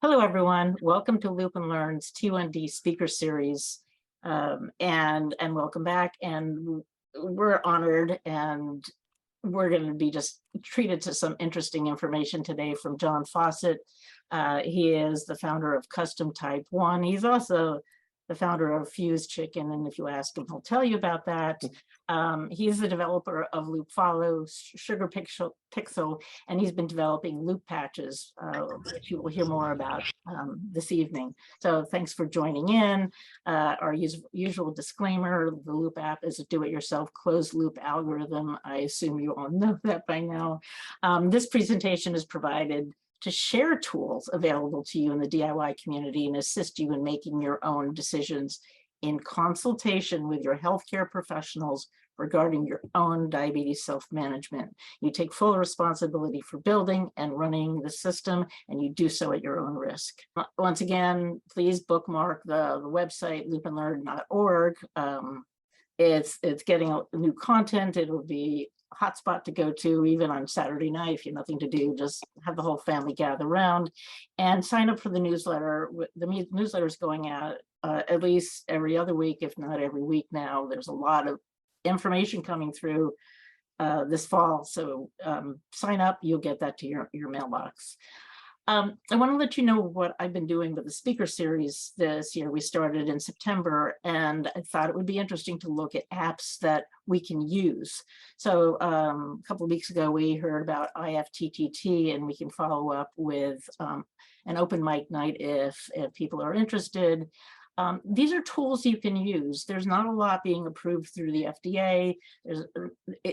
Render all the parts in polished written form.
Hello, everyone. Welcome to Loop and Learn's T1D speaker series, and welcome back. And we're honored, and we're going to be just treated to some interesting information today from Jon Fawcett. He is the founder of CustomTypeOne. He's also the founder of Fuse Chicken, and if you ask him, he'll tell you about that. He's the developer of Loop Follow, Sugar Pixel, and he's been developing loop patches, which you will hear more about this evening. So thanks for joining in. Our usual disclaimer, the Loop app is a do-it-yourself closed loop algorithm. I assume you all know that by now. This presentation is provided to share tools available to you in the DIY community and assist you in making your own decisions in consultation with your healthcare professionals regarding your own diabetes self-management. You take full responsibility for building and running the system, and you do so at your own risk. Once again, please bookmark the website, loopandlearn.org. It's getting new content. It'll be hotspot to go to even on Saturday night if you have nothing to do. Just have the whole family gather around and sign up for the newsletter. The newsletter is going out at least every other week, if not every week now. There's a lot of information coming through this fall, so sign up. You'll get that to your mailbox. I want to let you know what I've been doing with the speaker series this year. We started in September, and I thought it would be interesting to look at apps that we can use. So a couple of weeks ago, we heard about IFTTT, and we can follow up with an open mic night if people are interested. These are tools you can use. There's not a lot being approved through the FDA.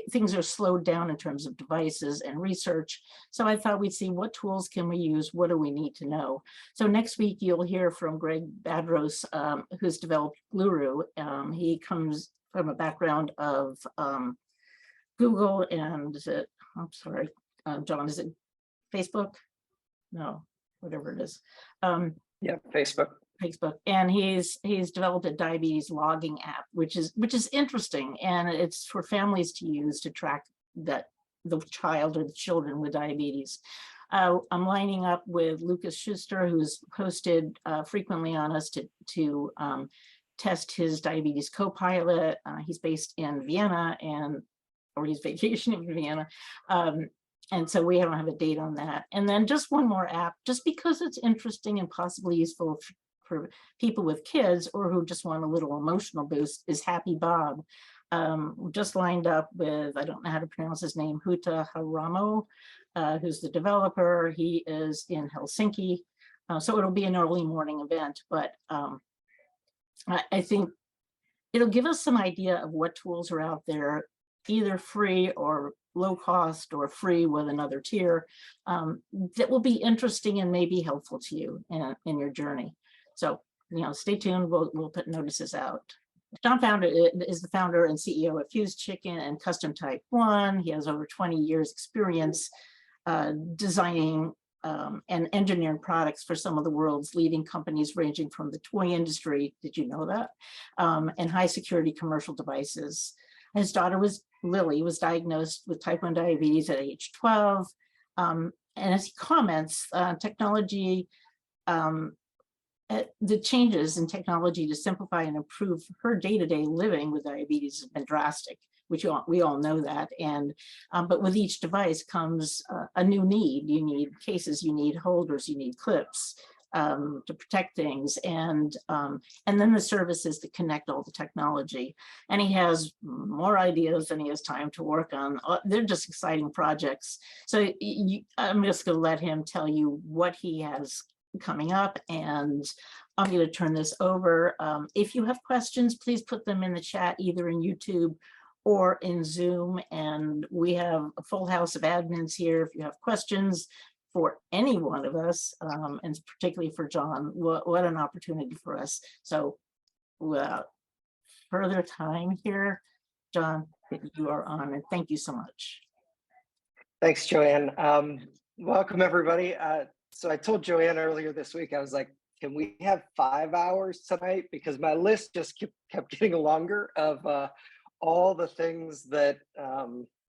Things are slowed down in terms of devices and research. So I thought we'd see what tools can we use, what do we need to know. So next week you'll hear from Greg Badros, who's developed Gluru. He comes from a background of Google and I'm sorry, John, is it Facebook? No, whatever it is. Yeah, Facebook. And he's developed a diabetes logging app, which is interesting, and it's for families to use to track the child or the children with diabetes. I'm lining up with Lucas Schuster, who's posted frequently on us to test his diabetes co-pilot. He's based in Vienna, or he's vacationing in Vienna. And so we don't have a date on that. And then just one more app, just because it's interesting and possibly useful for people with kids or who just want a little emotional boost, is Happy Bob. Just lined up with, I don't know how to pronounce his name, Huta Haramo, who's the developer. He is in Helsinki. So it'll be an early morning event, but I think it'll give us some idea of what tools are out there, either free or low cost or free with another tier, that will be interesting and maybe helpful to you in your journey. So, stay tuned. We'll put notices out. Jon is the founder and CEO of Fuse Chicken and CustomTypeOne. He has over 20 years experience designing and engineering products for some of the world's leading companies, ranging from the toy industry, did you know that, and high security commercial devices. His daughter Lily was diagnosed with type 1 diabetes at age 12. And as he comments, technology, the changes in technology to simplify and improve her day-to-day living with diabetes has been drastic, which we all know that. And but with each device comes a new need. You need cases, you need holders, you need clips to protect things, and then the services that connect all the technology. And he has more ideas than he has time to work on. They're just exciting projects. So I'm just going to let him tell you what he has coming up, and I'm going to turn this over. If you have questions, please put them in the chat, either in YouTube or in Zoom, and we have a full house of admins here. If you have questions for any one of us, and particularly for Jon, what an opportunity for us. So without further time here, Jon, you are on, and thank you so much. Thanks, Joanne. Welcome, everybody. So I told Joanne earlier this week, I was like, can we have 5 hours tonight? Because my list just kept getting longer of all the things that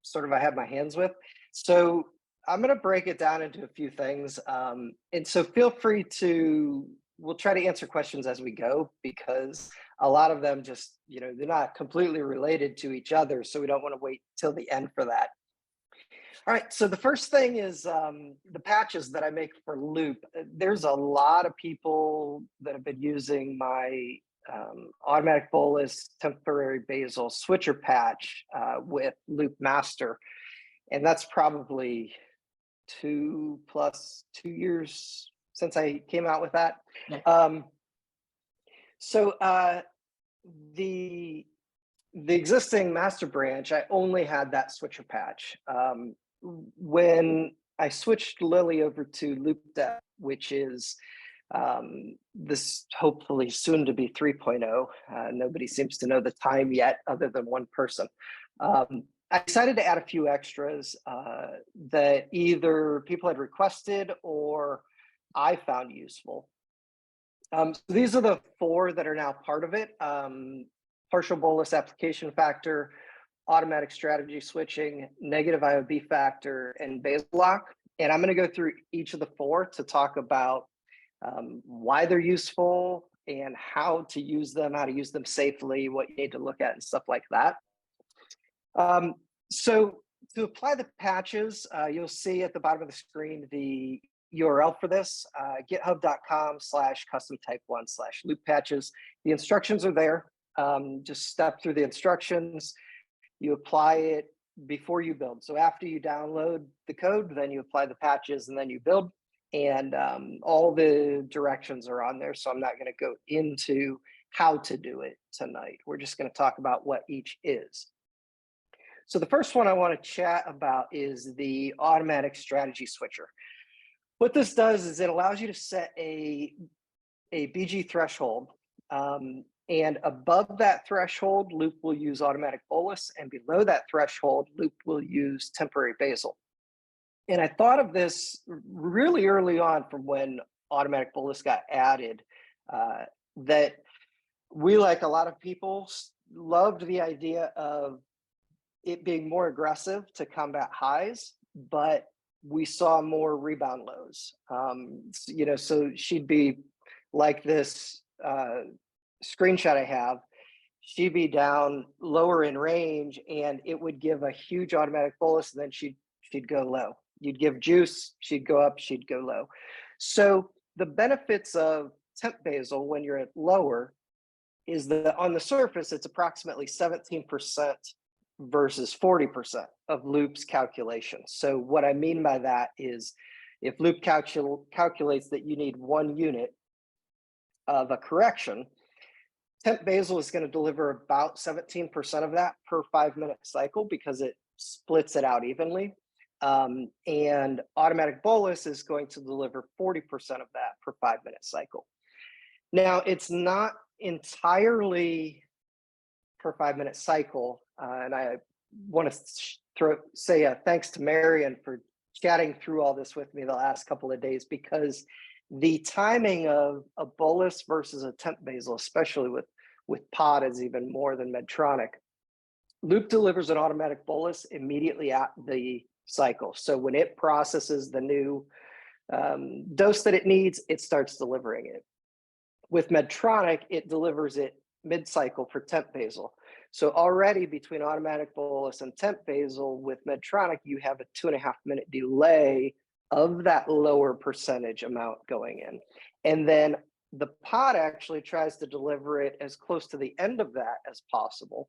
sort of I had my hands with. So I'm going to break it down into a few things. And so feel free to, we'll try to answer questions as we go because a lot of them just, they're not completely related to each other. So we don't want to wait till the end for that. All right, so the first thing is the patches that I make for Loop. There's a lot of people that have been using my automatic bolus temporary basal switcher patch with Loop Master. And that's probably 2 years since I came out with that. Yeah. So the existing master branch, I only had that switcher patch. When I switched Lily over to Loop Depth, which is this hopefully soon to be 3.0, nobody seems to know the time yet other than one person. I decided to add a few extras that either people had requested or I found useful. So these are the 4 that are now part of it. Partial bolus application factor, automatic strategy switching, negative IOB factor, and basal lock. And I'm going to go through each of the 4 to talk about why they're useful and how to use them safely, what you need to look at and stuff like that. So to apply the patches, you'll see at the bottom of the screen the URL for this, github.com/customtypeone/loop patches. The instructions are there. Just step through the instructions. You apply it before you build. So after you download the code, then you apply the patches and then you build. And all the directions are on there. So I'm not going to go into how to do it tonight. We're just going to talk about what each is. So the first one I want to chat about is the automatic strategy switcher. What this does is it allows you to set a BG threshold. And above that threshold, Loop will use automatic bolus, and below that threshold, Loop will use temporary basal. And I thought of this really early on from when automatic bolus got added, that we, like a lot of people, loved the idea of it being more aggressive to combat highs, but we saw more rebound lows. So she'd be like this screenshot I have, she'd be down lower in range and it would give a huge automatic bolus, and then she'd go low. You'd give juice, she'd go up, she'd go low. So the benefits of temp basal when you're at lower is that on the surface, it's approximately 17% versus 40% of Loop's calculation. So what I mean by that is if Loop calculates that you need 1 unit of a correction, temp basal is going to deliver about 17% of that per 5-minute cycle because it splits it out evenly. And automatic bolus is going to deliver 40% of that per 5-minute cycle. Now, it's not entirely per 5-minute cycle. And I want to say thanks to Marion for chatting through all this with me the last couple of days, because the timing of a bolus versus a temp basal, especially with pod, is even more than Medtronic. Loop delivers an automatic bolus immediately at the cycle. So when it processes the new dose that it needs, it starts delivering it. With Medtronic, it delivers it mid-cycle for temp basal. So already between automatic bolus and temp basal with Medtronic, you have a 2.5-minute delay of that lower percentage amount going in. And then the pod actually tries to deliver it as close to the end of that as possible.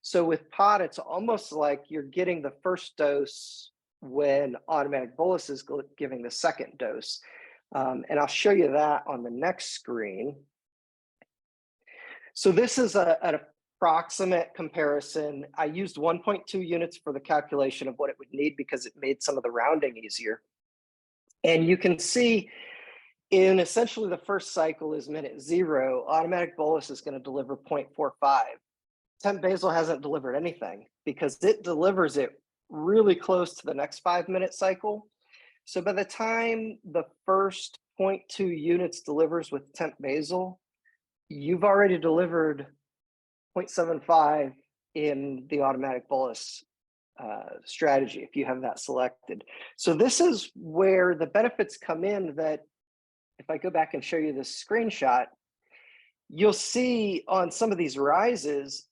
So with pod, it's almost like you're getting the first dose when automatic bolus is giving the second dose. And I'll show you that on the next screen. So this is an approximate comparison. I used 1.2 units for the calculation of what it would need because it made some of the rounding easier. And you can see in essentially the first cycle is minute 0, automatic bolus is going to deliver 0.45. Temp basal hasn't delivered anything because it delivers it really close to the next 5-minute cycle. So by the time the first 0.2 units delivers with temp basal, you've already delivered 0.75 in the automatic bolus strategy if you have that selected. So this is where the benefits come in, that if I go back and show you this screenshot, you'll see on some of these rises,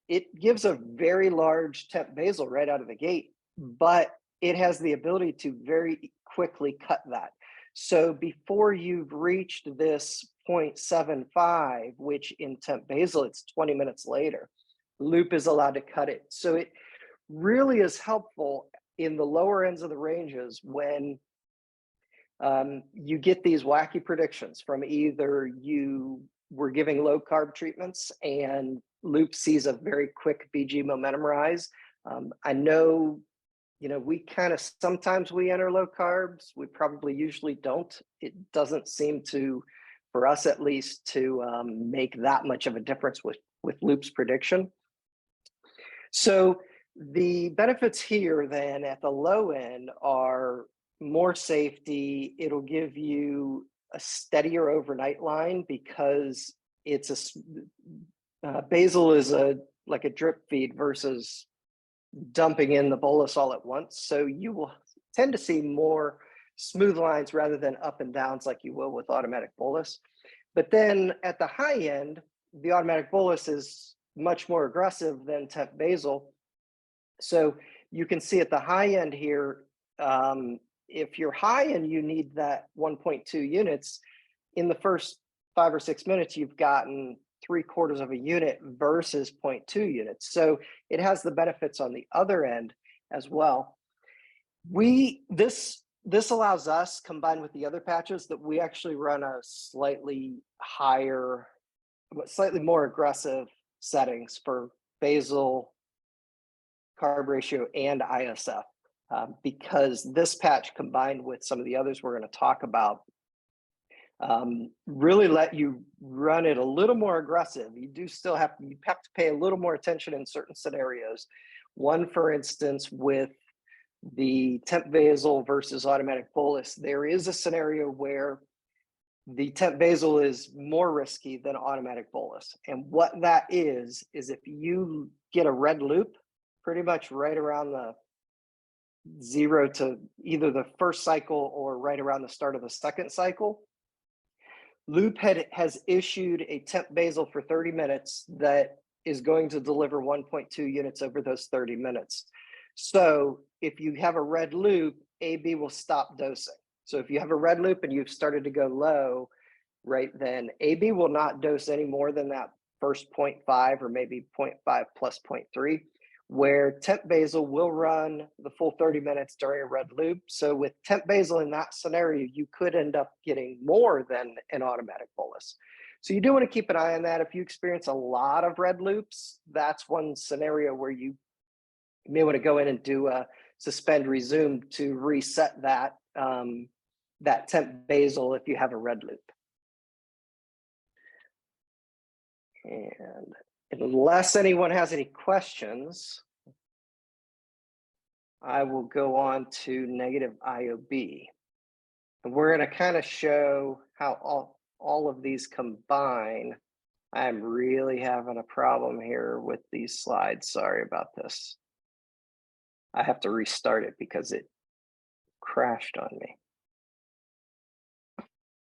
it gives a very large temp basal right out of the gate, but it has the ability to very quickly cut that. So before you've reached this 0.75, which in temp basal, it's 20 minutes later, loop is allowed to cut it. So it really is helpful in the lower ends of the ranges when you get these wacky predictions from either you were giving low carb treatments and loop sees a very quick BG momentum rise. I know, we kind of, sometimes we enter low carbs, we probably usually don't. It doesn't seem to, for us at least, to make that much of a difference with loop's prediction. So the benefits here then at the low end are more safety. It'll give you a steadier overnight line because it's basal is like a drip feed versus dumping in the bolus all at once. So you will tend to see more smooth lines rather than up and downs like you will with automatic bolus. But then at the high end, the automatic bolus is much more aggressive than temp basal. So you can see at the high end here, if you're high and you need that 1.2 units, in the first 5 or 6 minutes, you've gotten 3/4 of a unit versus 0.2 units. So it has the benefits on the other end as well. This allows us, combined with the other patches, that we actually run a slightly higher, slightly more aggressive settings for basal, carb ratio, and ISF, because this patch combined with some of the others we're going to talk about really let you run it a little more aggressive. You have to pay a little more attention in certain scenarios. One, for instance, with the temp basal versus automatic bolus, there is a scenario where the temp basal is more risky than automatic bolus. And what that is if you get a red loop pretty much right around the 0 to either the first cycle or right around the start of the second cycle, loop has issued a temp basal for 30 minutes that is going to deliver 1.2 units over those 30 minutes. So if you have a red loop, AB will stop dosing. So if you have a red loop and you've started to go low, right, then AB will not dose any more than that first 0.5 or maybe 0.5 plus 0.3, where temp basal will run the full 30 minutes during a red loop. So with temp basal in that scenario, you could end up getting more than an automatic bolus. So you do want to keep an eye on that. If you experience a lot of red loops, that's one scenario where you may want to go in and do a suspend resume to reset that, that temp basal if you have a red loop. And unless anyone has any questions, I will go on to negative IOB. And we're going to kind of show how all of these combine. I'm really having a problem here with these slides. Sorry about this. I have to restart it because it crashed on me.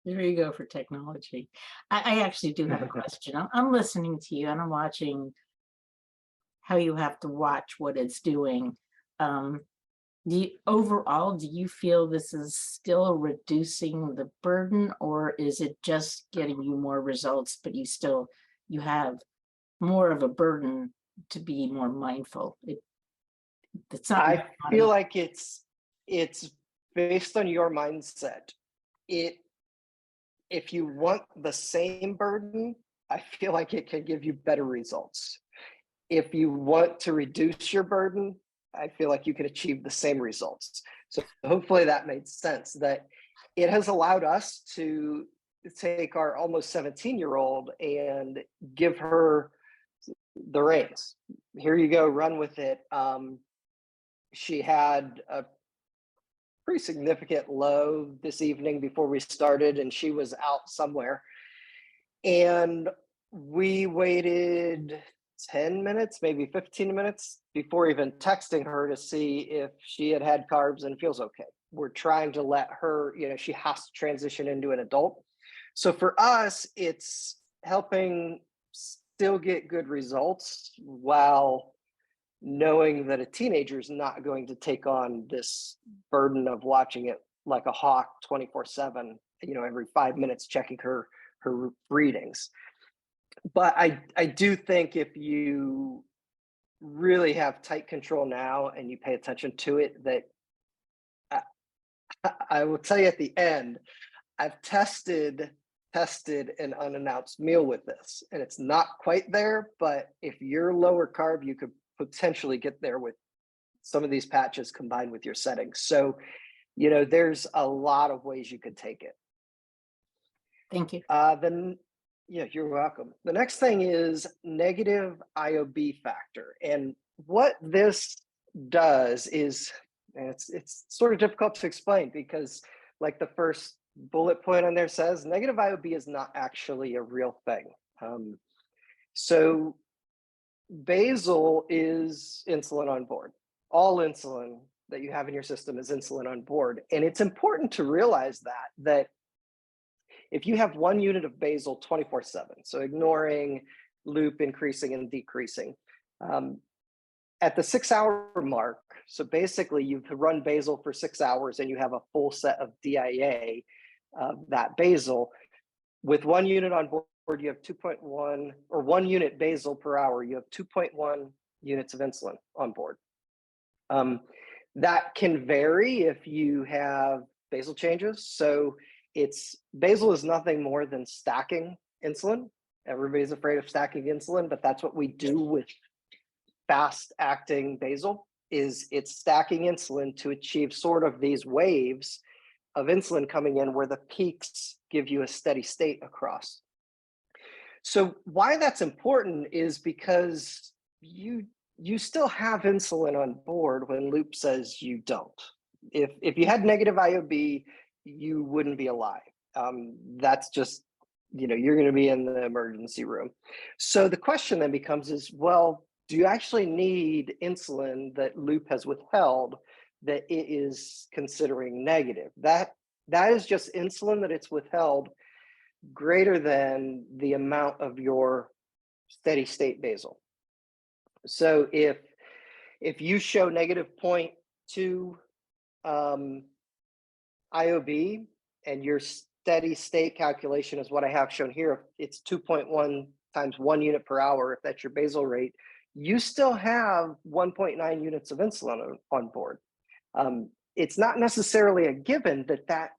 There you go for technology. I actually do have a question. I'm listening to you and I'm watching how you have to watch what it's doing. Overall, do you feel this is still reducing the burden, or is it just getting you more results, but you have more of a burden to be more mindful? It's not. I feel like it's based on your mindset. If you want the same burden, I feel like it can give you better results. If you want to reduce your burden, I feel like you can achieve the same results. So hopefully that made sense, that it has allowed us to take our almost 17-year-old and give her the reins. Here you go, run with it. She had a pretty significant low this evening before we started, and she was out somewhere. And we waited 10 minutes, maybe 15 minutes before even texting her to see if she had had carbs and feels okay. We're trying to let her, she has to transition into an adult. So for us, it's helping still get good results while knowing that a teenager is not going to take on this burden of watching it like a hawk 24/7, every 5 minutes checking her readings. But I do think if you really have tight control now and you pay attention to it, that I will tell you at the end, I've tested an unannounced meal with this, and it's not quite there, but if you're lower carb, you could potentially get there with some of these patches combined with your settings. So, there's a lot of ways you could take it. Thank you. Then, yeah, you're welcome. The next thing is negative IOB factor. And what this does is, and it's sort of difficult to explain because like the first bullet point on there says, negative IOB is not actually a real thing. So basal is insulin on board. All insulin that you have in your system is insulin on board. And it's important to realize that if you have 1 unit of basal 24/7, so ignoring loop increasing and decreasing, at the 6-hour mark, so basically you've run basal for 6 hours and you have a full set of DIA of that basal. With 1 unit on board, you have 2.1, or 1 unit basal per hour, you have 2.1 units of insulin on board. That can vary if you have basal changes. So basal is nothing more than stacking insulin. Everybody's afraid of stacking insulin, but that's what we do with fast acting basal. It's stacking insulin to achieve sort of these waves of insulin coming in where the peaks give you a steady state across. So why that's important is because you still have insulin on board when loop says you don't. If you had negative IOB, you wouldn't be alive. That's just, you're going to be in the emergency room. So the question then becomes is, well, do you actually need insulin that loop has withheld that it is considering negative? That is just insulin that it's withheld greater than the amount of your steady state basal. So if you show negative 0.2 IOB and your steady state calculation is what I have shown here, it's 2.1 times 1 unit per hour, if that's your basal rate, you still have 1.9 units of insulin on board. It's not necessarily a given that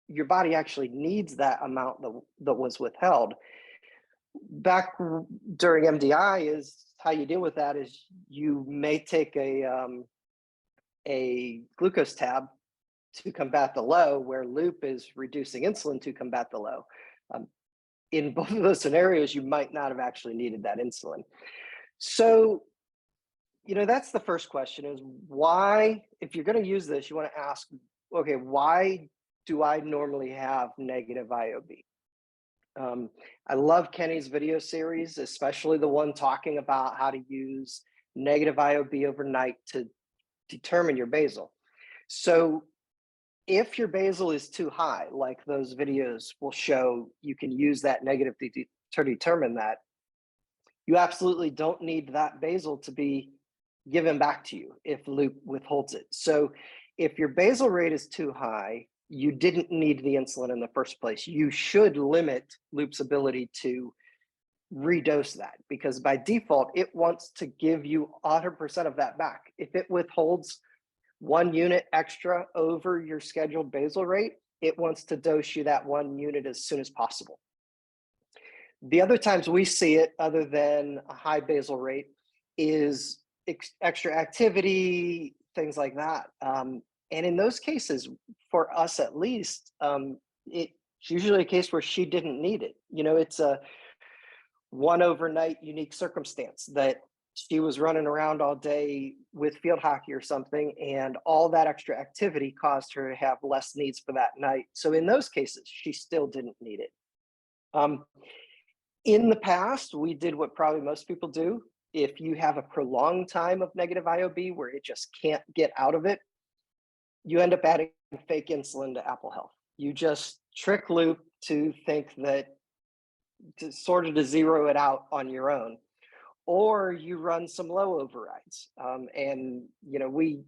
your body actually needs that amount that was withheld. Back during MDI, is how you deal with that is you may take a glucose tab to combat the low, where loop is reducing insulin to combat the low. In both of those scenarios, you might not have actually needed that insulin. So, that's the first question is why, if you're going to use this, you want to ask, okay, why do I normally have negative IOB? I love Kenny's video series, especially the one talking about how to use negative IOB overnight to determine your basal. So if your basal is too high, like those videos will show, you can use that negative to determine that. You absolutely don't need that basal to be given back to you if loop withholds it. So if your basal rate is too high, you didn't need the insulin in the first place. You should limit loop's ability to redose that, because by default, it wants to give you 100% of that back. If it withholds 1 unit extra over your scheduled basal rate, it wants to dose you that 1 unit as soon as possible. The other times we see it, other than a high basal rate, is extra activity, things like that. And in those cases, for us at least, it's usually a case where she didn't need it. It's a one overnight unique circumstance that she was running around all day with field hockey or something, and all that extra activity caused her to have less needs for that night. So in those cases, she still didn't need it. In the past, we did what probably most people do. if you have a prolonged time of negative IOB where it just can't get out of it, you end up adding fake insulin to Apple Health. You just trick Loop to think that, to zero it out on your own, or you run some low overrides. And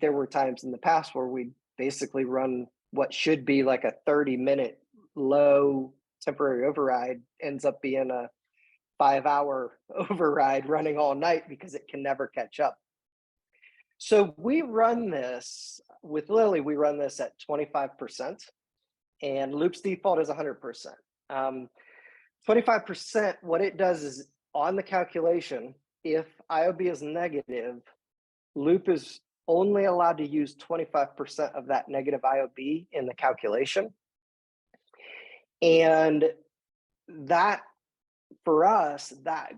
there were times in the past where we basically run what should be like a 30-minute low temporary override, ends up being a 5-hour override running all night because it can never catch up. So we run this with Lily, we run this at 25%, and Loop's default is 100%. 25%, what it does is on the calculation, if IOB is negative, Loop is only allowed to use 25% of that negative IOB in the calculation. And that, for us, that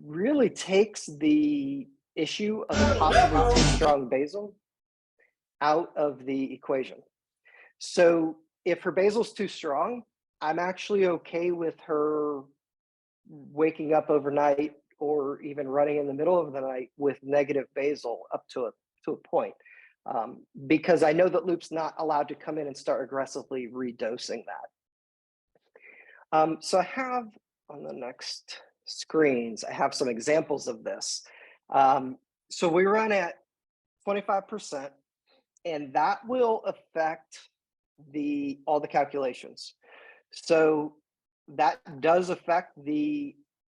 really takes the issue of possibly too strong basal out of the equation. So if her basal's too strong, I'm actually okay with her waking up overnight or even running in the middle of the night with negative basal up to a point, because I know that Loop's not allowed to come in and start aggressively redosing that. So I have on the next screens, I have some examples of this. So we run at 25%, and that will affect all the calculations. So that does affect the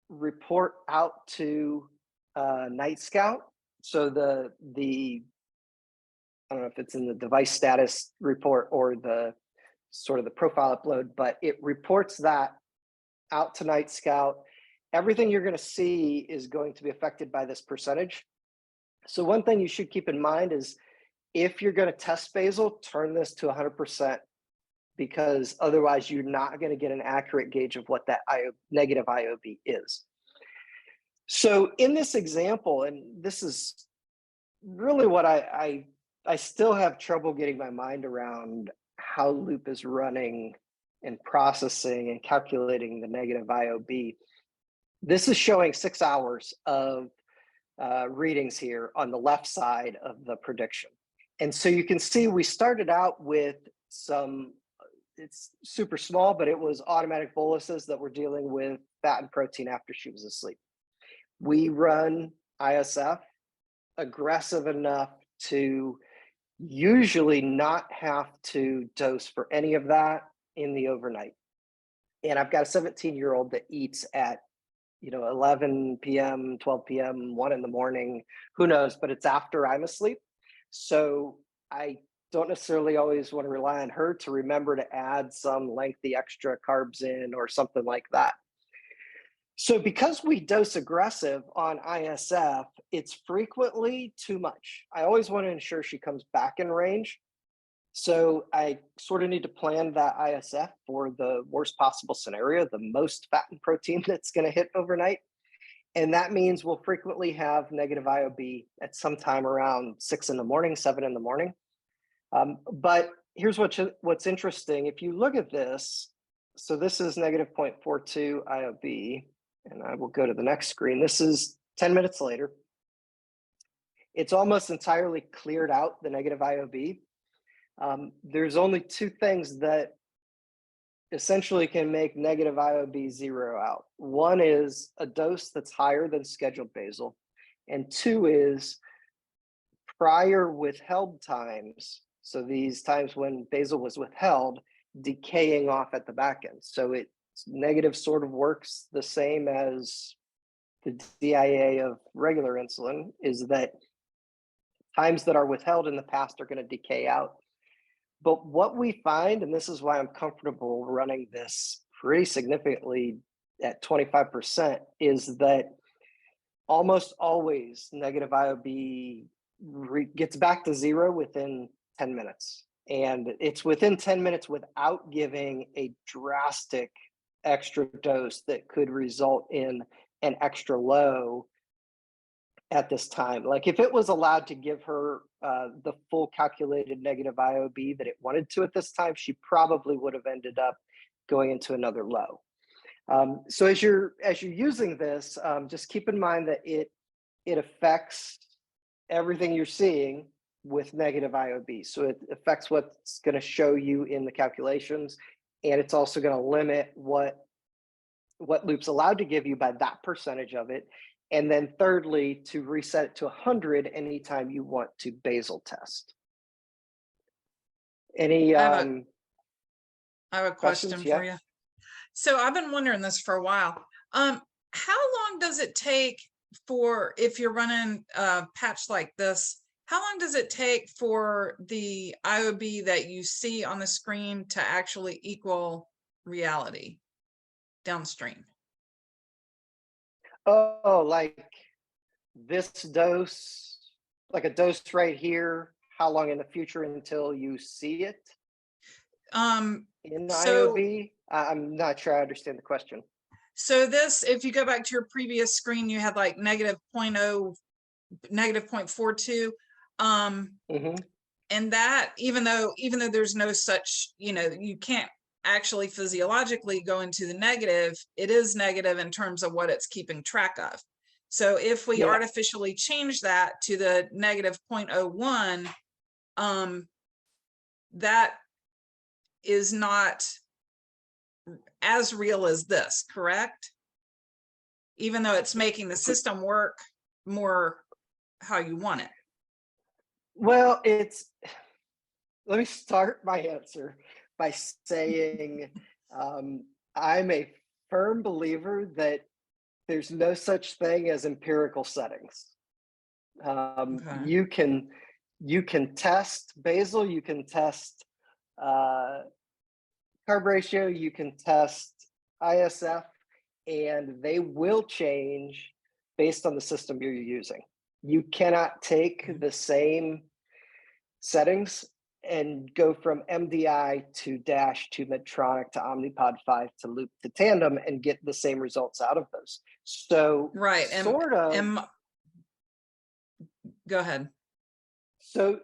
report out to Night Scout. So the I don't know if it's in the device status report or the sort of the profile upload, but it reports that out to Night Scout. Everything you're going to see is going to be affected by this percentage. So one thing you should keep in mind is if you're going to test basal, turn this to 100%, because otherwise you're not going to get an accurate gauge of what that negative IOB is. So in this example, and this is really what I still have trouble getting my mind around how Loop is running and processing and calculating the negative IOB. This is showing 6 hours of readings here on the left side of the prediction. And so you can see we started out with some, it's super small, but it was automatic boluses that were dealing with fat and protein after she was asleep. We run ISF aggressive enough to usually not have to dose for any of that in the overnight. And I've got a 17-year-old that eats at 11 p.m., 12 p.m., 1 in the morning, who knows, but it's after I'm asleep. So I don't necessarily always want to rely on her to remember to add some lengthy extra carbs in or something like that. So because we dose aggressive on ISF, it's frequently too much. I always want to ensure she comes back in range. So I sort of need to plan that ISF for the worst possible scenario, the most fat and protein that's going to hit overnight. And that means we'll frequently have negative IOB at some time around 6 in the morning, 7 in the morning. But here's what's interesting. If you look at this, so this is negative 0.42 IOB, and I will go to the next screen. This is 10 minutes later. It's almost entirely cleared out, the negative IOB. There's only two things that essentially can make negative IOB zero out. One is a dose that's higher than scheduled basal, and two is prior withheld times. So these times when basal was withheld, decaying off at the back end. So it's negative sort of works the same as the DIA of regular insulin, is that times that are withheld in the past are going to decay out. But what we find, and this is why I'm comfortable running this pretty significantly at 25%, is that almost always negative IOB gets back to zero within 10 minutes. And it's within 10 minutes without giving a drastic extra dose that could result in an extra low at this time. Like if it was allowed to give her the full calculated negative IOB that it wanted to at this time, she probably would have ended up going into another low. So as you're using this, just keep in mind that it affects everything you're seeing with negative IOB. So it affects what's going to show you in the calculations, and it's also going to limit what loop's allowed to give you by that percentage of it. And then thirdly, to reset it to 100 anytime you want to Basal test. Any I have a question questions? for Yeah. you. So I've been wondering this for a while. How long does it take for, if you're running a patch like this, how long does it take for the IOB that you see on the screen to actually equal reality downstream? Oh, like this dose, like a dose right here, how long in the future until you see it in So IOB? I'm not sure I understand the question. So this, if you go back to your previous screen, you had like negative 0.0, negative 0.42. And that, even though there's no such, you can't actually physiologically go into the negative, it is negative in terms of what it's keeping track of. So if we artificially change that to the negative 0.01, that is not as real as this, correct? Even though it's making the system work more how you want it. Well, let me start my answer by saying I'm a firm believer that there's no such thing as empirical settings. Okay. You can test Basal, you can test carb ratio, you can test ISF, and they will change based on the system you're using. You cannot take the same settings and go from MDI to Dash to Medtronic to Omnipod 5 to Loop to Tandem and get the same results out of those. So right. Go ahead. So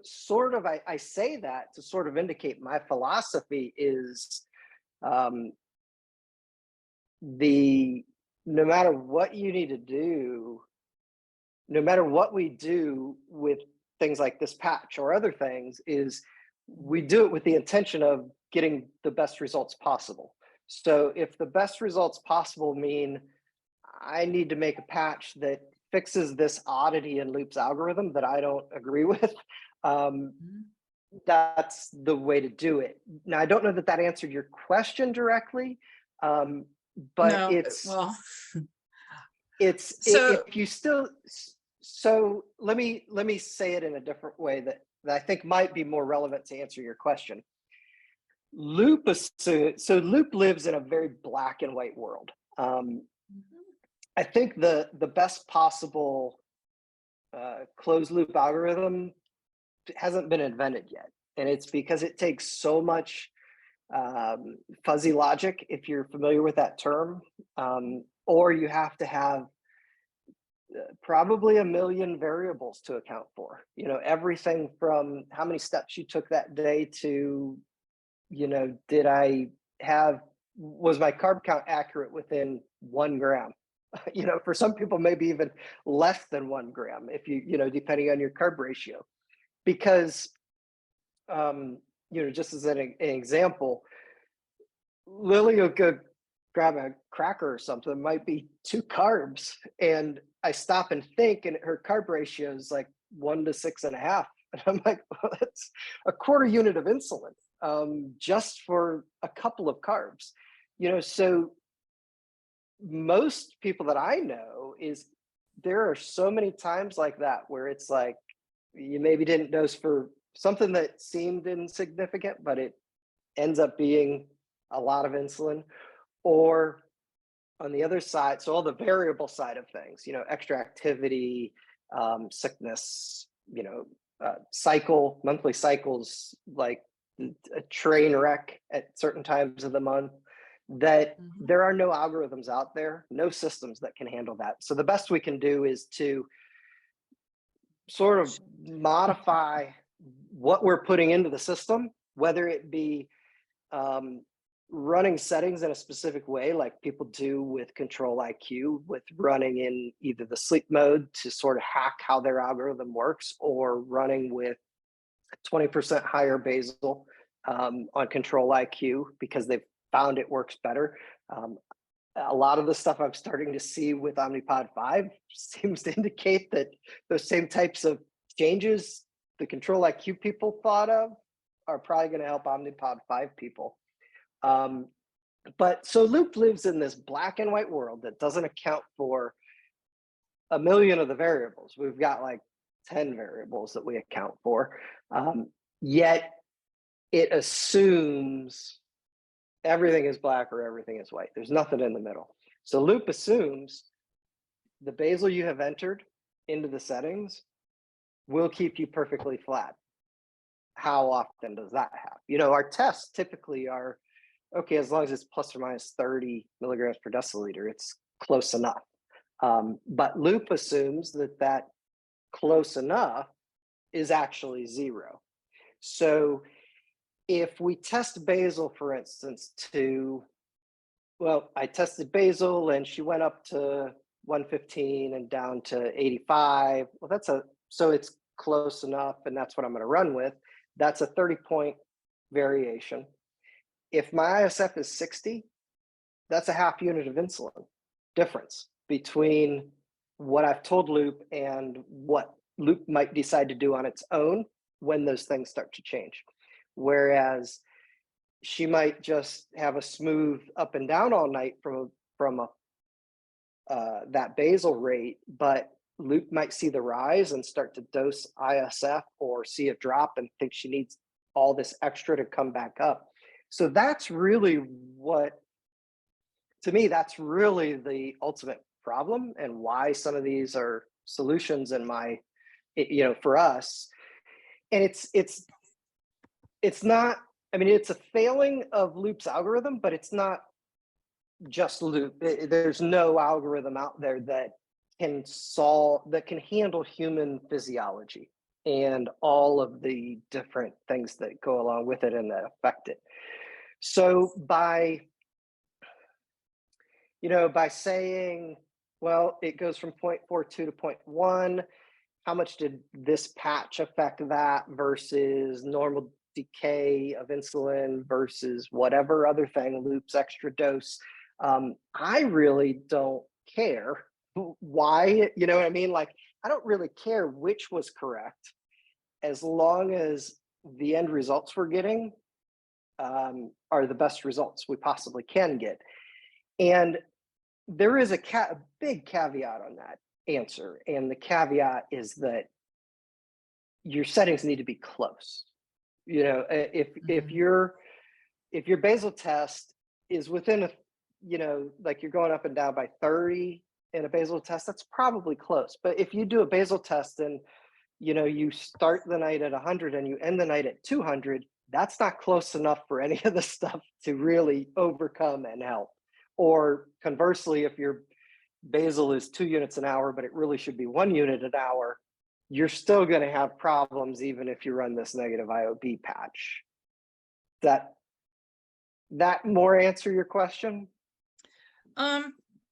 I say that to sort of indicate my philosophy is no matter what you need to do, no matter what we do with things like this patch or other things, is we do it with the intention of getting the best results possible. So if the best results possible mean I need to make a patch that fixes this oddity in Loop's algorithm that I don't agree with, that's the way to do it. Now, I don't know that answered your question directly, but no, if you still, so let me say it in a different way that I think might be more relevant to answer your question. Loop lives in a very black and white world. I think the best possible closed loop algorithm hasn't been invented yet, and it's because it takes so much fuzzy logic, if you're familiar with that term, or you have to have probably a million variables to account for. Everything from how many steps you took that day to, was my carb count accurate within 1 gram? For some people, maybe even less than 1 gram, if depending on your carb ratio. Because, just as an example, Lily will go grab a cracker or something, it might be 2 carbs. And I stop and think, and her carb ratio is like 1 to 6.5. And I'm like, well, that's a quarter unit of insulin just for a couple of carbs. So most people that I know, is there are so many times like that where it's like you maybe didn't dose for something that seemed insignificant, but it ends up being a lot of insulin. Or on the other side, so all the variable side of things, extra activity, sickness, monthly cycles, like a train wreck at certain times of the month, that there are no algorithms out there, no systems that can handle that. So the best we can do is to sort of modify what we're putting into the system, whether it be running settings in a specific way, like people do with Control IQ, with running in either the sleep mode to sort of hack how their algorithm works, or running with 20% higher basal on Control IQ because they've found it works better. A lot of the stuff I'm starting to see with Omnipod 5 seems to indicate that those same types of changes the Control IQ people thought of are probably going to help Omnipod 5 people. But so Loop lives in this black and white world that doesn't account for a million of the variables. We've got like 10 variables that we account for. Yet it assumes everything is black or everything is white. There's nothing in the middle. So Loop assumes the basal you have entered into the settings will keep you perfectly flat. How often does that happen? You know, our tests typically are, okay, as long as it's plus or minus 30 milligrams per deciliter, it's close enough. But Loop assumes that that close enough is actually 0. So if we test basal, for instance, I tested basal and she went up to 115 and down to 85. Well, so it's close enough, and that's what I'm going to run with. That's a 30-point variation. If my ISF is 60, that's a half unit of insulin difference between what I've told Loop and what Loop might decide to do on its own when those things start to change. Whereas she might just have a smooth up and down all night from that basal rate, but Loop might see the rise and start to dose ISF or see a drop and think she needs all this extra to come back up. So that's really to me, that's really the ultimate problem, and why some of these are solutions in for us. And it's not, I mean, it's a failing of Loop's algorithm, but it's not just Loop. There's no algorithm out there that can handle human physiology and all of the different things that go along with it and that affect it. So by saying, well, it goes from 0.42 to 0.1, how much did this patch affect that versus normal decay of insulin versus whatever other thing, Loop's extra dose? I really don't care why, you know what I mean? Like, I don't really care which was correct, as long as the end results we're getting are the best results we possibly can get. And there is a big caveat on that answer. And the caveat is that your settings need to be close. You know, if your basal test is within like you're going up and down by 30 in a basal test, that's probably close. But if you do a basal test and you start the night at 100 and you end the night at 200, that's not close enough for any of the stuff to really overcome and help. Or conversely, if your basal is 2 units an hour, but it really should be 1 unit an hour, you're still going to have problems even if you run this negative IOB patch. That more answer your question?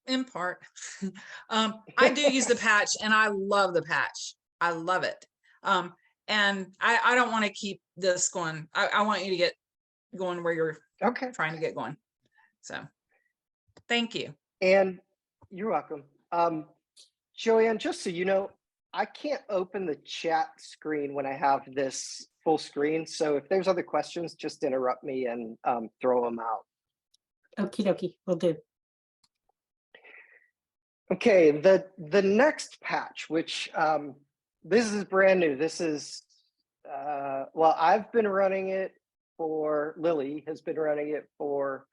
In part. I do use the patch, and I love the patch. I love it. And I don't want to keep this going. I want you to get going where you're trying to get going. So thank you. And you're welcome. Joanne, just so you know, I can't open the chat screen when I have this full screen. So if there's other questions, just interrupt me and throw them out. Okie dokie, will do. Okay, the next patch, which this is brand new. This is, I've been running it Lily has been running it for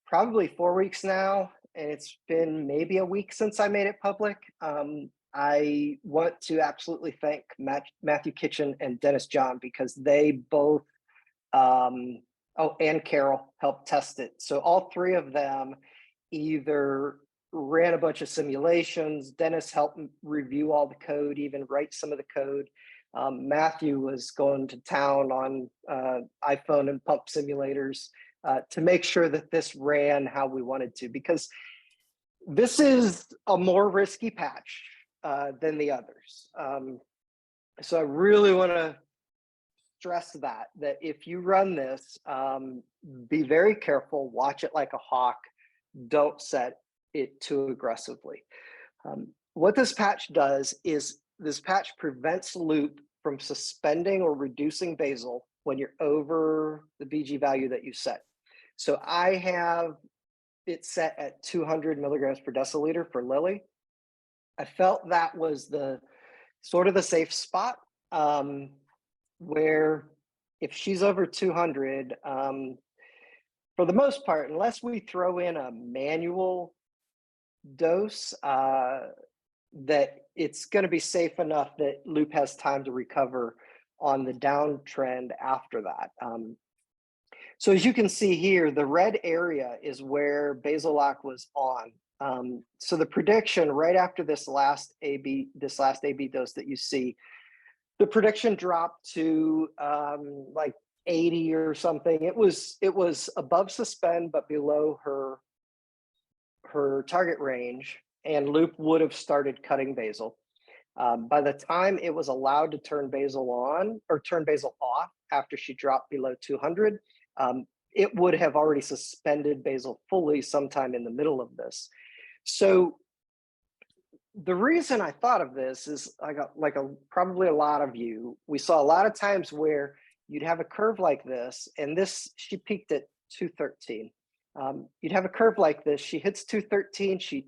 probably 4 weeks now, and it's been maybe a week since I made it public. I want to absolutely thank Matthew Kitchen and Dennis John, because they both, and Carol, helped test it. So all three of them either ran a bunch of simulations. Dennis helped review all the code, even write some of the code. Matthew was going to town on iPhone and pump simulators to make sure that this ran how we wanted to, because this is a more risky patch than the others. So I really want to stress that if you run this, be very careful, watch it like a hawk, don't set it too aggressively. What this patch does is this patch prevents loop from suspending or reducing basal when you're over the BG value that you set. So I have it set at 200 milligrams per deciliter for Lily. I felt that was the sort of the safe spot, where if she's over 200, for the most part, unless we throw in a manual dose, that it's going to be safe enough that loop has time to recover on the downtrend after that. So as you can see here, the red area is where basal lock was on. So the prediction right after this last AB dose that you see, the prediction dropped to like 80 or something. It was above suspend but below her target range, and loop would have started cutting basal. By the time it was allowed to turn basal on or turn basal off after she dropped below 200, it would have already suspended basal fully sometime in the middle of this. So the reason I thought of this is probably a lot of you, we saw a lot of times where you'd have a curve like this, and this, she peaked at 213. You'd have a curve like this, she hits 213, she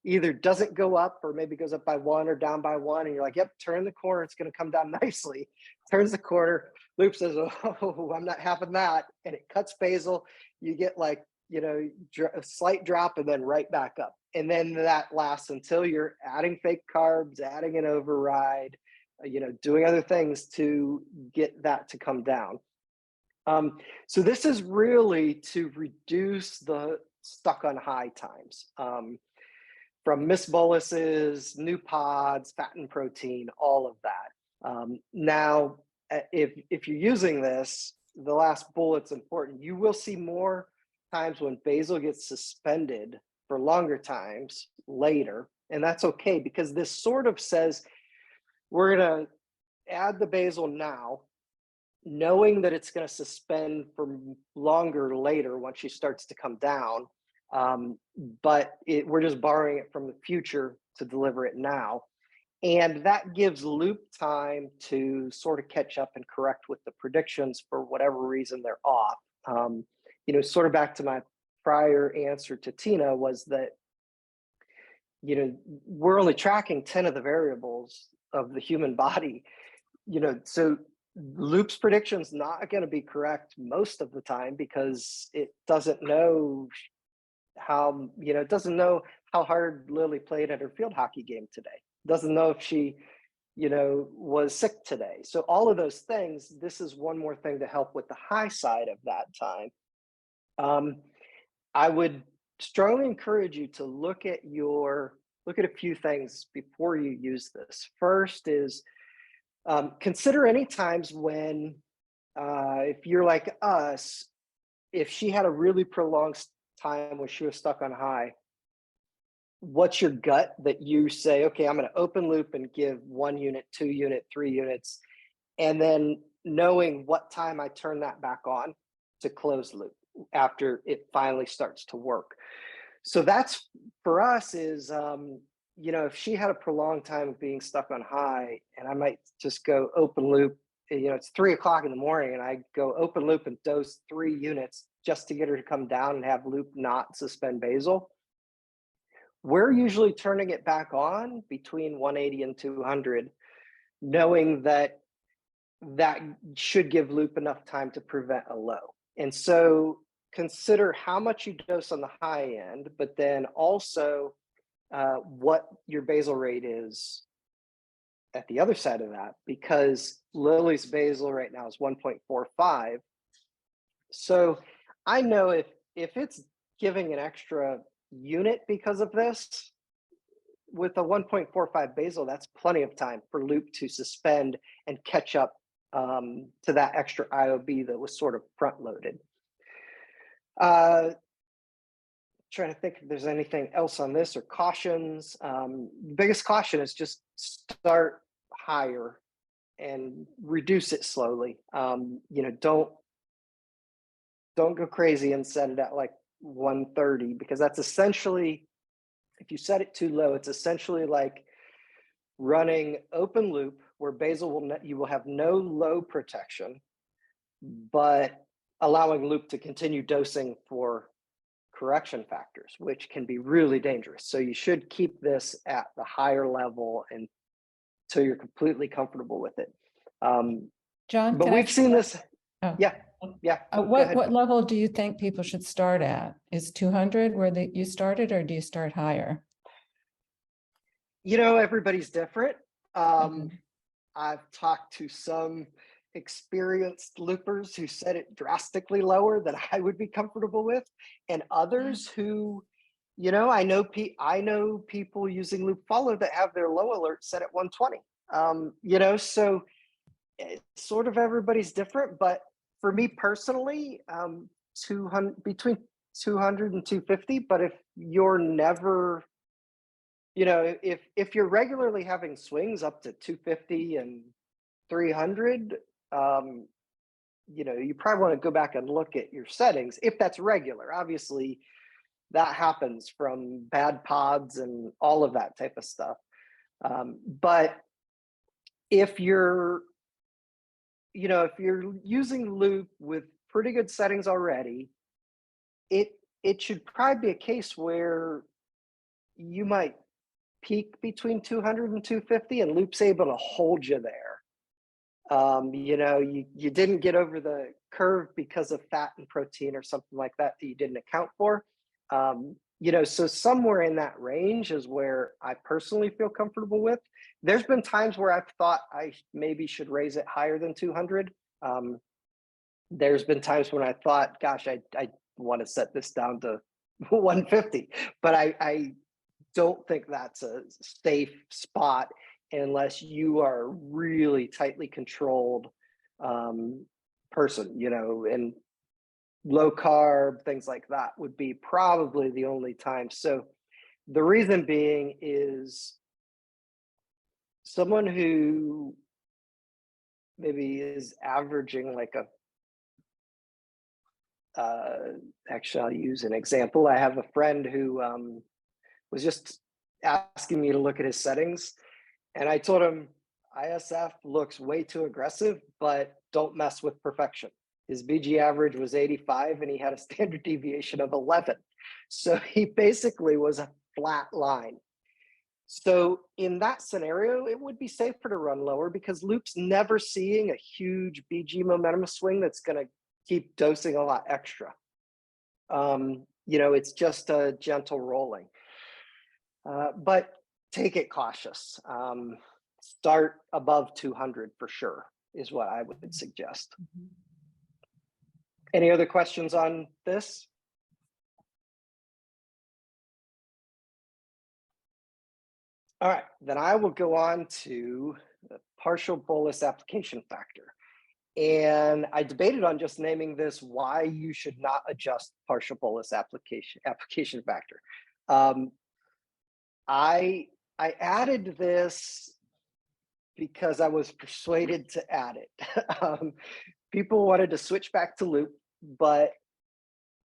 either doesn't go up or maybe goes up by 1 or down by 1, and you're like, yep, turn the corner, it's going to come down nicely. Turns the corner, loop says, oh, I'm not having that, and it cuts basal. You get like, you know, a slight drop and then right back up, and then that lasts until you're adding fake carbs, adding an override, you know, doing other things to get that to come down. So this is really to reduce the stuck on high times. From missed boluses, new pods, fat and protein, all of that. Now, if you're using this, the last bullet's important. You will see more times when basal gets suspended for longer times later, and that's okay, because this sort of says we're going to add the basal now, knowing that it's going to suspend for longer later once she starts to come down. But we're just borrowing it from the future to deliver it now. And that gives loop time to sort of catch up and correct with the predictions for whatever reason they're off. You know, sort of back to my prior answer to Tina was that, you know, we're only tracking 10 of the variables of the human body, you know, so loop's prediction's not going to be correct most of the time because it doesn't know how, you know, it doesn't know how hard Lily played at her field hockey game today. Doesn't know if she, you know, was sick today. So all of those things, this is one more thing to help with the high side of that time. I would strongly encourage you to look at a few things before you use this. First is consider any times when, if you're like us, if she had a really prolonged time when she was stuck on high, what's your gut that you say, okay, I'm going to open loop and give 1 unit, 2 unit, 3 units, and then knowing what time I turn that back on to close loop after it finally starts to work. So that's for us is, you know, if she had a prolonged time of being stuck on high, and I might just go open loop, you know, it's 3 o'clock in the morning and I go open loop and dose 3 units just to get her to come down and have loop not suspend basal. We're usually turning it back on between 180 and 200, knowing that that should give loop enough time to prevent a low. And so consider how much you dose on the high end, but then also what your basal rate is at the other side of that, because Lily's basal right now is 1.45. So I know if it's giving an extra unit because of this, with a 1.45 basal, that's plenty of time for loop to suspend and catch up to that extra IOB that was sort of front loaded. Trying to think if there's anything else on this or cautions. Biggest caution is just start higher and reduce it slowly. Don't go crazy and set it at like 130, because that's essentially, if you set it too low, it's essentially like running open loop where basal you will have no low protection, but allowing loop to continue dosing for correction factors, which can be really dangerous. So you should keep this at the higher level until you're completely comfortable with it. John, But we've seen this. Oh. Yeah. Go ahead. What level do you think people should start at? Is 200 where you started, or do you start higher? Everybody's different. I've talked to some experienced loopers who set it drastically lower than I would be comfortable with, and others who, I know people using loop follow that have their low alert set at 120. So it's sort of everybody's different, but for me personally, 200, between 200 and 250. But if you're never, if you're regularly having swings up to 250 and 300, you probably want to go back and look at your settings if that's regular. Obviously, that happens from bad pods and all of that type of stuff. But if you're using loop with pretty good settings already, it should probably be a case where you might peak between 200 and 250, and loop's able to hold you there. You didn't get over the curve because of fat and protein or something like that you didn't account for. So somewhere in that range is where I personally feel comfortable with. There's been times where I've thought I maybe should raise it higher than 200. There's been times when I thought, gosh, I want to set this down to 150, but I don't think that's a safe spot unless you are a really tightly controlled person, and low carb, things like that would be probably the only time. So the reason being is someone who maybe is averaging like actually, I'll use an example. I have a friend who was just asking me to look at his settings, and I told him ISF looks way too aggressive, but don't mess with perfection. His BG average was 85 and he had a standard deviation of 11. So he basically was a flat line. So in that scenario, it would be safer to run lower because loop's never seeing a huge BG momentum swing that's going to keep dosing a lot extra. It's just a gentle rolling. But take it cautious. Start above 200 for sure is what I would suggest. Any other questions on this? All right, then I will go on to the partial bolus application factor. And I debated on just naming this why you should not adjust partial bolus application factor. I added this because I was persuaded to add it. People wanted to switch back to loop, but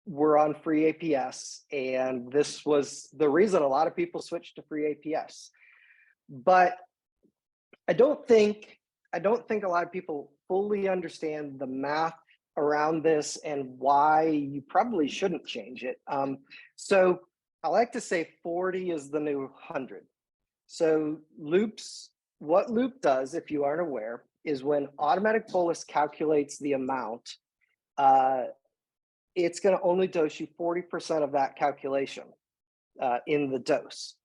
we're on free APS, and this was the reason a lot of people switched to free APS. But I don't think a lot of people fully understand the math around this and why you probably shouldn't change it. So I like to say 40 is the new 100. So what loop does, if you aren't aware, is when automatic bolus calculates the amount, it's going to only dose you 40% of that calculation in the dose.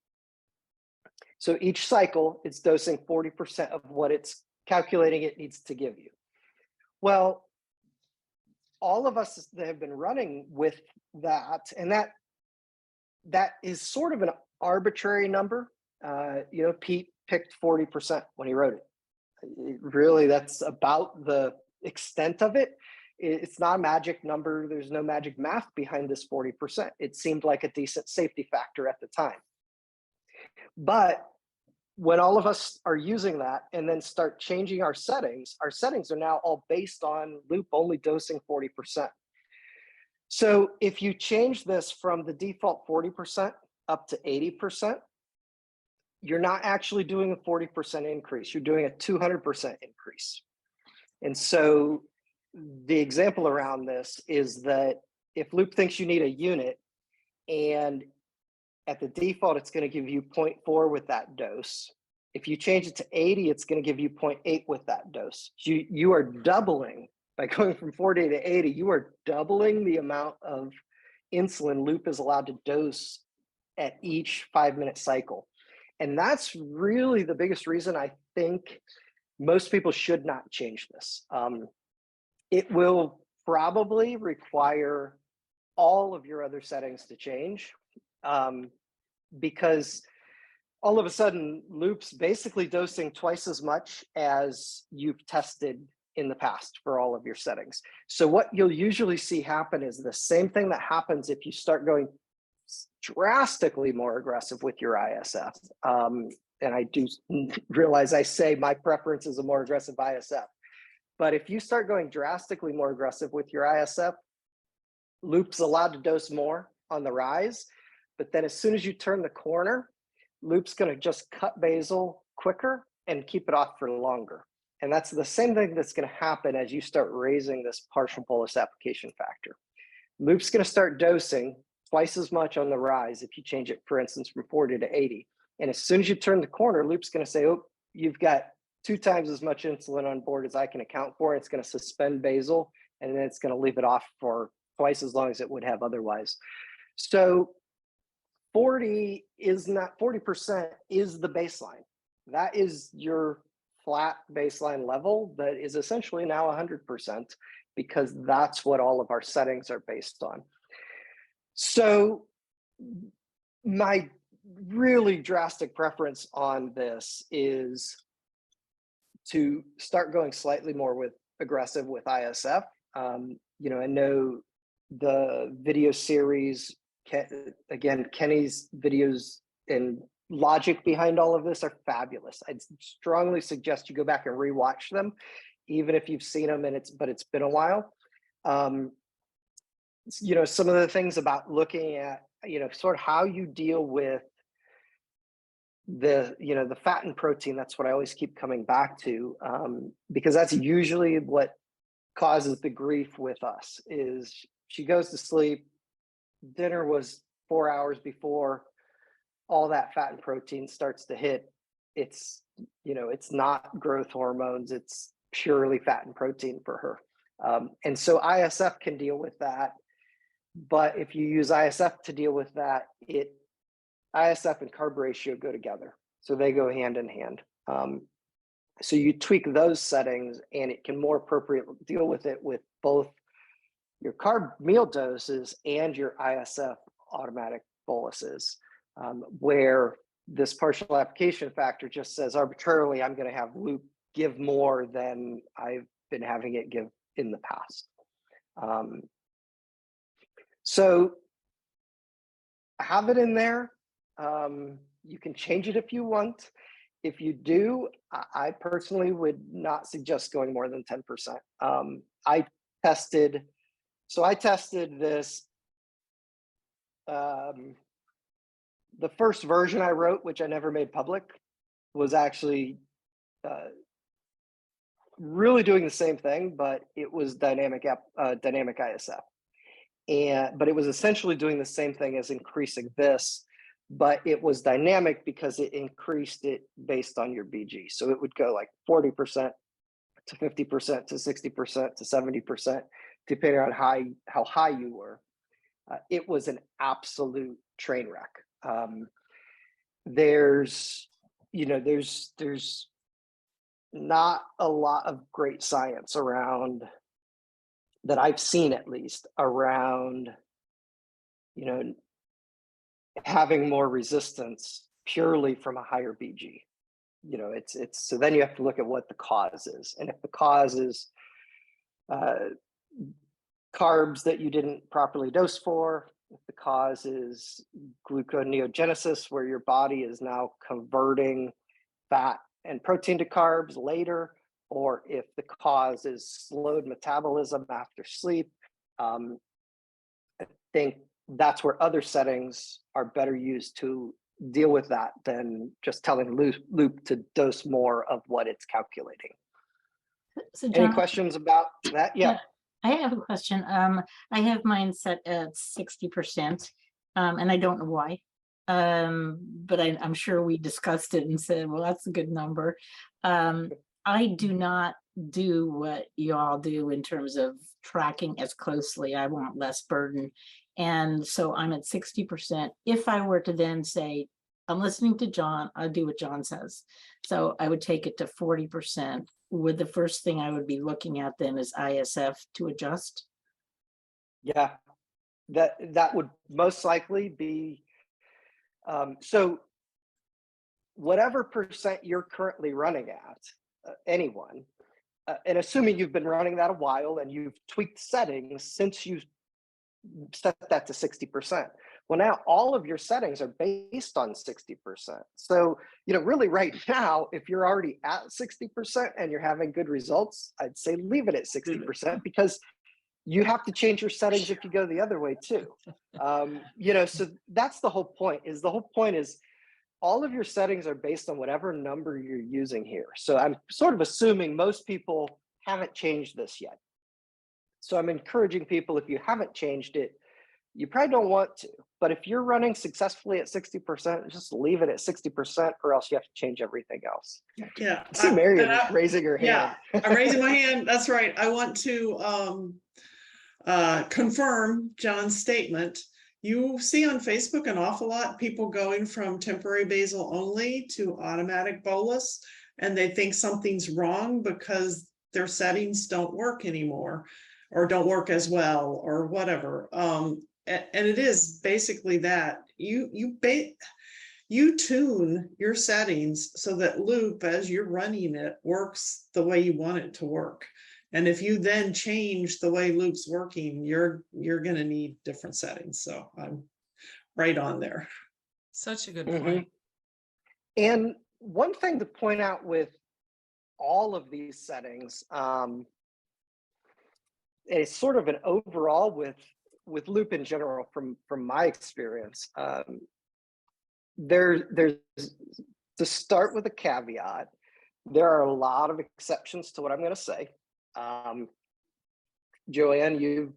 So each cycle, it's dosing 40% of what it's calculating it needs to give you. Well, all of us that have been running with that, and that is sort of an arbitrary number. Pete picked 40% when he wrote it. Really, that's about the extent of it. it's not a magic number. There's no magic math behind this 40%. It seemed like a decent safety factor at the time. But when all of us are using that and then start changing our settings are now all based on loop only dosing 40%. So if you change this from the default 40% up to 80%, you're not actually doing a 40% increase. You're doing a 200% increase. And so the example around this is that if loop thinks you need a unit, and at the default, it's going to give you 0.4 with that dose. If you change it to 80, it's going to give you 0.8 with that dose. You are doubling by going from 40 to 80. You are doubling the amount of insulin loop is allowed to dose at each 5-minute cycle. And that's really the biggest reason I think most people should not change this. It will probably require all of your other settings to change, because all of a sudden loop's basically dosing twice as much as you've tested in the past for all of your settings. So what you'll usually see happen is the same thing that happens if you start going drastically more aggressive with your ISF. And I do realize I say my preference is a more aggressive ISF. But if you start going drastically more aggressive with your ISF, loop's allowed to dose more on the rise. But then as soon as you turn the corner, loop's going to just cut basal quicker and keep it off for longer. And that's the same thing that's going to happen as you start raising this partial bolus application factor. Loop's going to start dosing twice as much on the rise if you change it, for instance, from 40 to 80. And as soon as you turn the corner, loop's going to say, oh, you've got 2 times as much insulin on board as I can account for. It's going to suspend basal, and then it's going to leave it off for twice as long as it would have otherwise. So 40% is the baseline. That is your flat baseline level that is essentially now 100%, because that's what all of our settings are based on. So my really drastic preference on this is to start going slightly more aggressive with ISF. You know, I know the video series, again, Kenny's videos and logic behind all of this are fabulous. I'd strongly suggest you go back and rewatch them, even if you've seen them but it's been a while. You know, some of the things about looking at, you know, sort of how you deal with the fat and protein. That's what I always keep coming back to, because that's usually what causes the grief with us. Is she goes to sleep, dinner was 4 hours before, all that fat and protein starts to hit. It's, you know, it's not growth hormones, it's purely fat and protein for her. And so ISF can deal with that. But if you use ISF to deal with that, ISF and carb ratio go together. So they go hand in hand. So you tweak those settings and it can more appropriately deal with it with both your carb meal doses and your ISF automatic boluses, where this partial application factor just says arbitrarily, I'm going to have loop give more than I've been having it give in the past. So have it in there. You can change it if you want. If you do, I personally would not suggest going more than 10%. I tested this. The first version I wrote, which I never made public, was actually really doing the same thing, but it was dynamic ISF. But it was essentially doing the same thing as increasing this, but it was dynamic because it increased it based on your BG. So it would go like 40% to 50% to 60% to 70%, depending on how high you were. It was an absolute train wreck. There's not a lot of great science around, that I've seen at least, around, you know, having more resistance purely from a higher BG. You know, it's so then you have to look at what the cause is. And if the cause is carbs that you didn't properly dose for, if the cause is gluconeogenesis, where your body is now converting fat and protein to carbs later, or if the cause is slowed metabolism after sleep. I think that's where other settings are better used to deal with that than just telling Loop to dose more of what it's calculating. So Any John, questions about that? Yeah. I have a question. I have mine set at 60%, and I don't know why. But I'm sure we discussed it and said, well, that's a good number. I do not do what you all do in terms of tracking as closely. I want less burden. And so I'm at 60%. If I were to then say, I'm listening to John, I'll do what John says. So I would take it to 40%. Would the first thing I would be looking at then is ISF to adjust? Yeah, that would most likely be, so whatever percent you're currently running at, anyone, and assuming you've been running that a while and you've tweaked settings since you set that to 60%. Well, now all of your settings are based on 60%. So, really right now, if you're already at 60% and you're having good results, I'd say leave it at 60% because you have to change your settings if you go the other way too. So that's the whole point. The whole point is all of your settings are based on whatever number you're using here. So I'm sort of assuming most people haven't changed this yet. So I'm encouraging people, if you haven't changed it, you probably don't want to. But if you're running successfully at 60%, just leave it at 60%, or else you have to change everything else. Yeah. I see Marion raising her hand. Yeah, I'm raising my hand. That's right. I want to confirm John's statement. You see on Facebook an awful lot people going from temporary basal only to automatic bolus, and they think something's wrong because their settings don't work anymore or don't work as well or whatever. And it is basically that you tune your settings so that Loop, as you're running it, works the way you want it to work. And if you then change the way Loop's working, you're going to need different settings. So I'm right on there. Such a good point. And one thing to point out with all of these settings, it's sort of an overall with Loop in general, from my experience, there's, to start with a caveat, there are a lot of exceptions to what I'm going to say. Joanne, you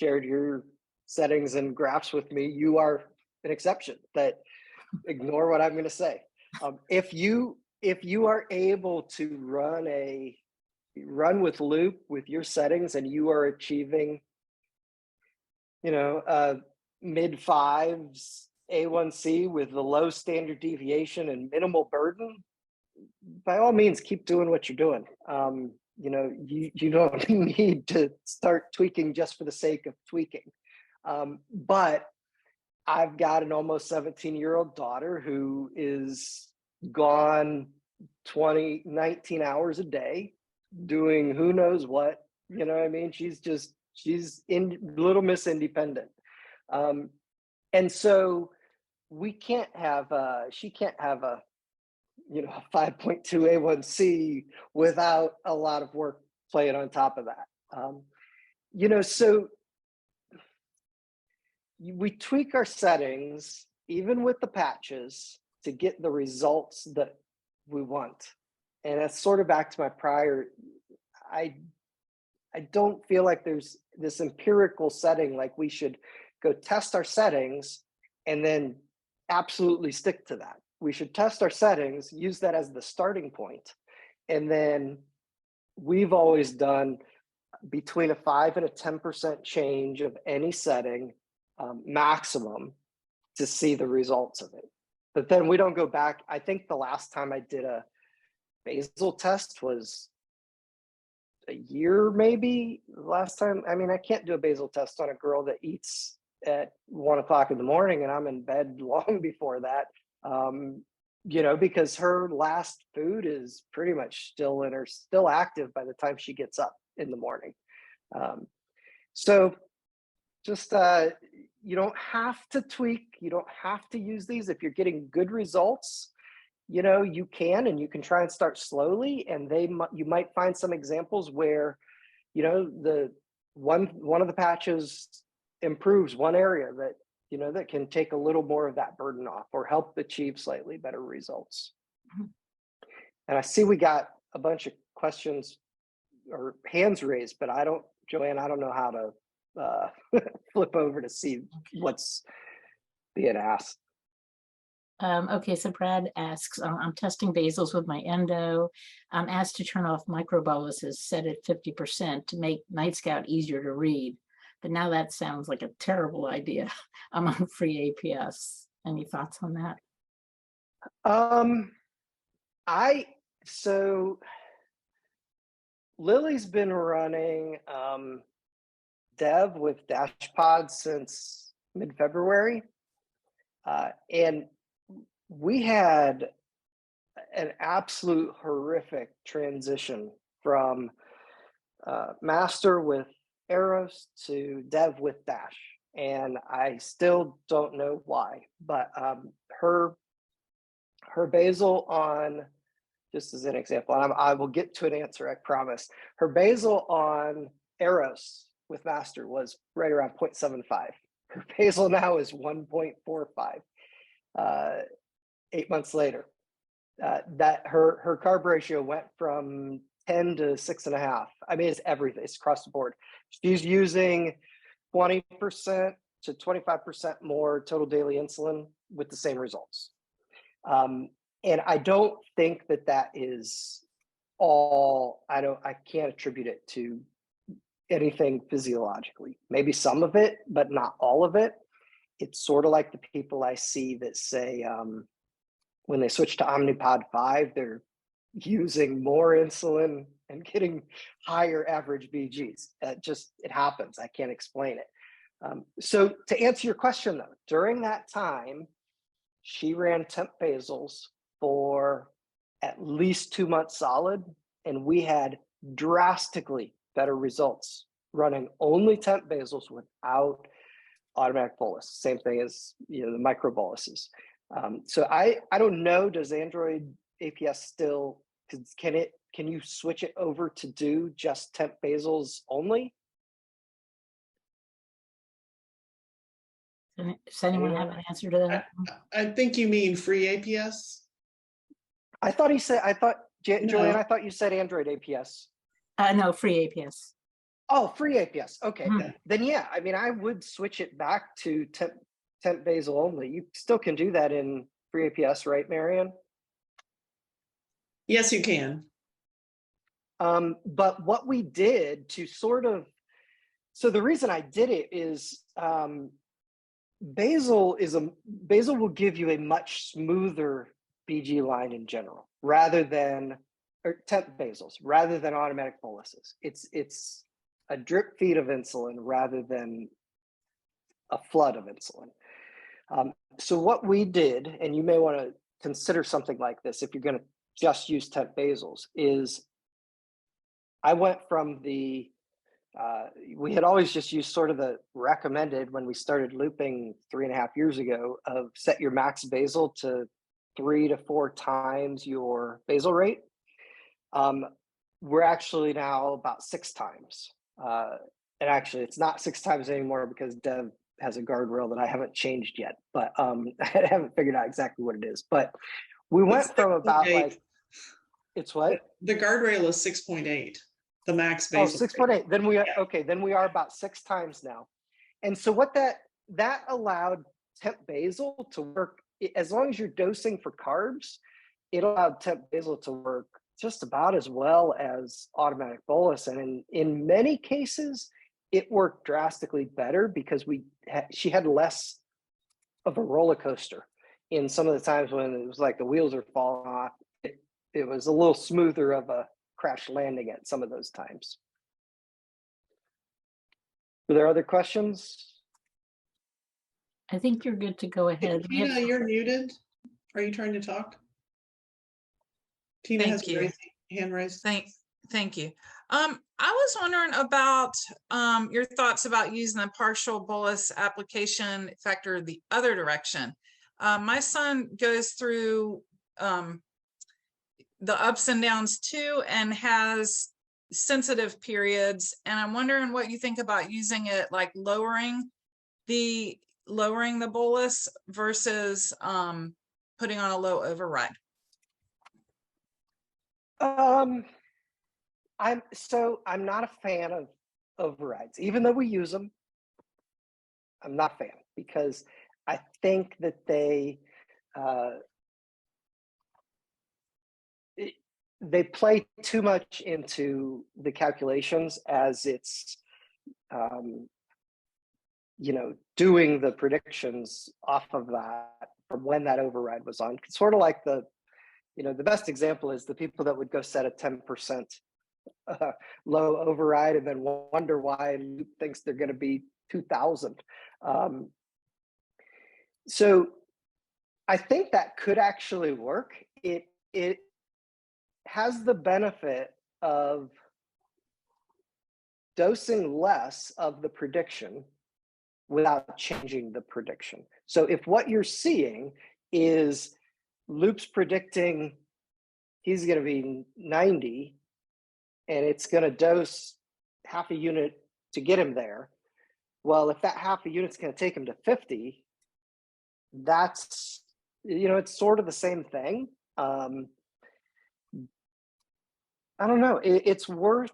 shared your settings and graphs with me. You are an exception that ignore what I'm going to say. If you are able to run with Loop with your settings and you are achieving, mid fives A1C with the low standard deviation and minimal burden, by all means, keep doing what you're doing. You don't need to start tweaking just for the sake of tweaking. But I've got an almost 17-year-old daughter who is gone 19 hours a day doing who knows what, she's in Little Miss Independent. And so she can't have a 5.2 A1C without a lot of work playing on top of that. So we tweak our settings, even with the patches, to get the results that we want. And that's sort of back to my prior, I don't feel like there's this empirical setting, like we should go test our settings and then absolutely stick to that. We should test our settings, use that as the starting point. And then we've always done between a 5 and a 10% change of any setting, maximum, to see the results of it. But then we don't go back. I think the last time I did a basal test was a year, maybe. Last time, I can't do a basal test on a girl that eats at 1 o'clock in the morning and I'm in bed long before that. Because her last food is pretty much still active by the time she gets up in the morning. So just, you don't have to tweak, you don't have to use these. If you're getting good results, you know, you can, and you can try and start slowly, and you might find some examples where, you know, the one of the patches improves one area that, you know, that can take a little more of that burden off or help achieve slightly better results. Mhm. And I see we got a bunch of questions or hands raised, but Joanne, I don't know how to flip over to see what's being asked. Okay, so Brad asks, I'm testing basals with my endo. I'm asked to turn off microboluses set at 50% to make Night Scout easier to read. But now that sounds like a terrible idea. I'm on free APS. Any thoughts on that? So Lily's been running dev with DashPod since mid-February. And we had an absolute horrific transition from master with arrows to dev with dash. And I still don't know why, but her basal on, just as an example, and I will get to an answer, I promise. Her basal on arrows with master was right around 0.75. Her basal now is 1.45. 8 months later, that her carb ratio went from 10 to 6.5. I mean, it's everything. It's across the board. She's using 20% to 25% more total daily insulin with the same results. And I don't think that is all. I can't attribute it to anything physiologically. Maybe some of it, but not all of it. It's sort of like the people I see that say when they switch to Omnipod 5, they're using more insulin and getting higher average BGs. It happens. I can't explain it. So to answer your question though, during that time, she ran temp basals for at least 2 months solid, and we had drastically better results running only temp basals without automatic bolus. Same thing as, you know, the micro boluses. So I don't know. Does Android APS still can you switch it over to do just temp basals only? Does anyone have an answer to that? I think you mean free APS. I thought he said. I thought No. Joanne. I thought you said Android APS. No, free APS. Oh, free APS. Okay, Mhm. then yeah. I mean, I would switch it back to temp basal only. You still can do that in free APS, right, Marianne? Yes, you can. But what we did to sort of, so the reason I did it is basal will give you a much smoother BG line in general, rather than, or temp basals, rather than automatic boluses. It's a drip feed of insulin rather than a flood of insulin. So what we did, and you may want to consider something like this if you're going to just use temp basals, is I went from we had always just used sort of the recommended when we started looping 3.5 years ago of set your max basal to 3 to 4 times your basal rate. We're actually now about 6 times. And actually it's not 6 times anymore because Dev has a guardrail that I haven't changed yet, but I haven't figured out exactly what it is. But we went from about like, it's what? The guardrail is 6.8, the max Oh, basal. 6.8. Then we are, okay, then we are about 6 times now. And so what that allowed temp basal to work, as long as you're dosing for carbs, it allowed temp basal to work just about as well as automatic bolus. And in many cases, it worked drastically better because she had less of a roller coaster in some of the times when it was like the wheels are falling off. It was a little smoother of a crash landing at some of those times. Were there other questions? I think you're good to go ahead. Tina, you're muted. Are you trying to talk? Tina Thank has you. hand raised. Thank you. I was wondering about your thoughts about using the partial bolus application factor the other direction. My son goes through the ups and downs too, and has sensitive periods. And I'm wondering what you think about using it, like lowering the bolus versus putting on a low override. I'm not a fan of overrides, even though we use them. I'm not a fan because I think that they play too much into the calculations as it's doing the predictions off of that from when that override was on. Sort of like the best example is the people that would go set a 10% low override and then wonder why Loop thinks they're going to be 2000. So I think that could actually work. It has the benefit of dosing less of the prediction without changing the prediction. So if what you're seeing is Loop's predicting he's going to be 90 and it's going to dose half a unit to get him there. Well, if that half a unit's going to take him to 50, that's, it's sort of the same thing. I don't know. It's worth,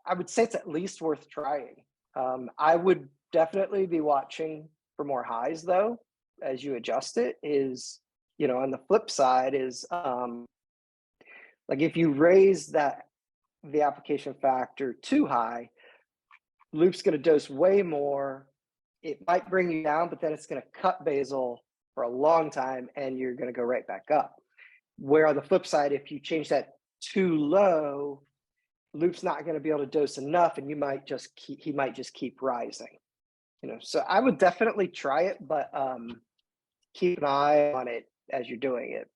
I would say it's at least worth trying. I would definitely be watching for more highs though, as you adjust it. Is, on the flip side is, like if you raise the application factor too high, Loop's going to dose way more. It might bring you down, but then it's going to cut basal for a long time and you're going to go right back up. Where on the flip side, if you change that too low, Loop's not going to be able to dose enough and he might just keep rising. So I would definitely try it, but keep an eye on it as you're doing it.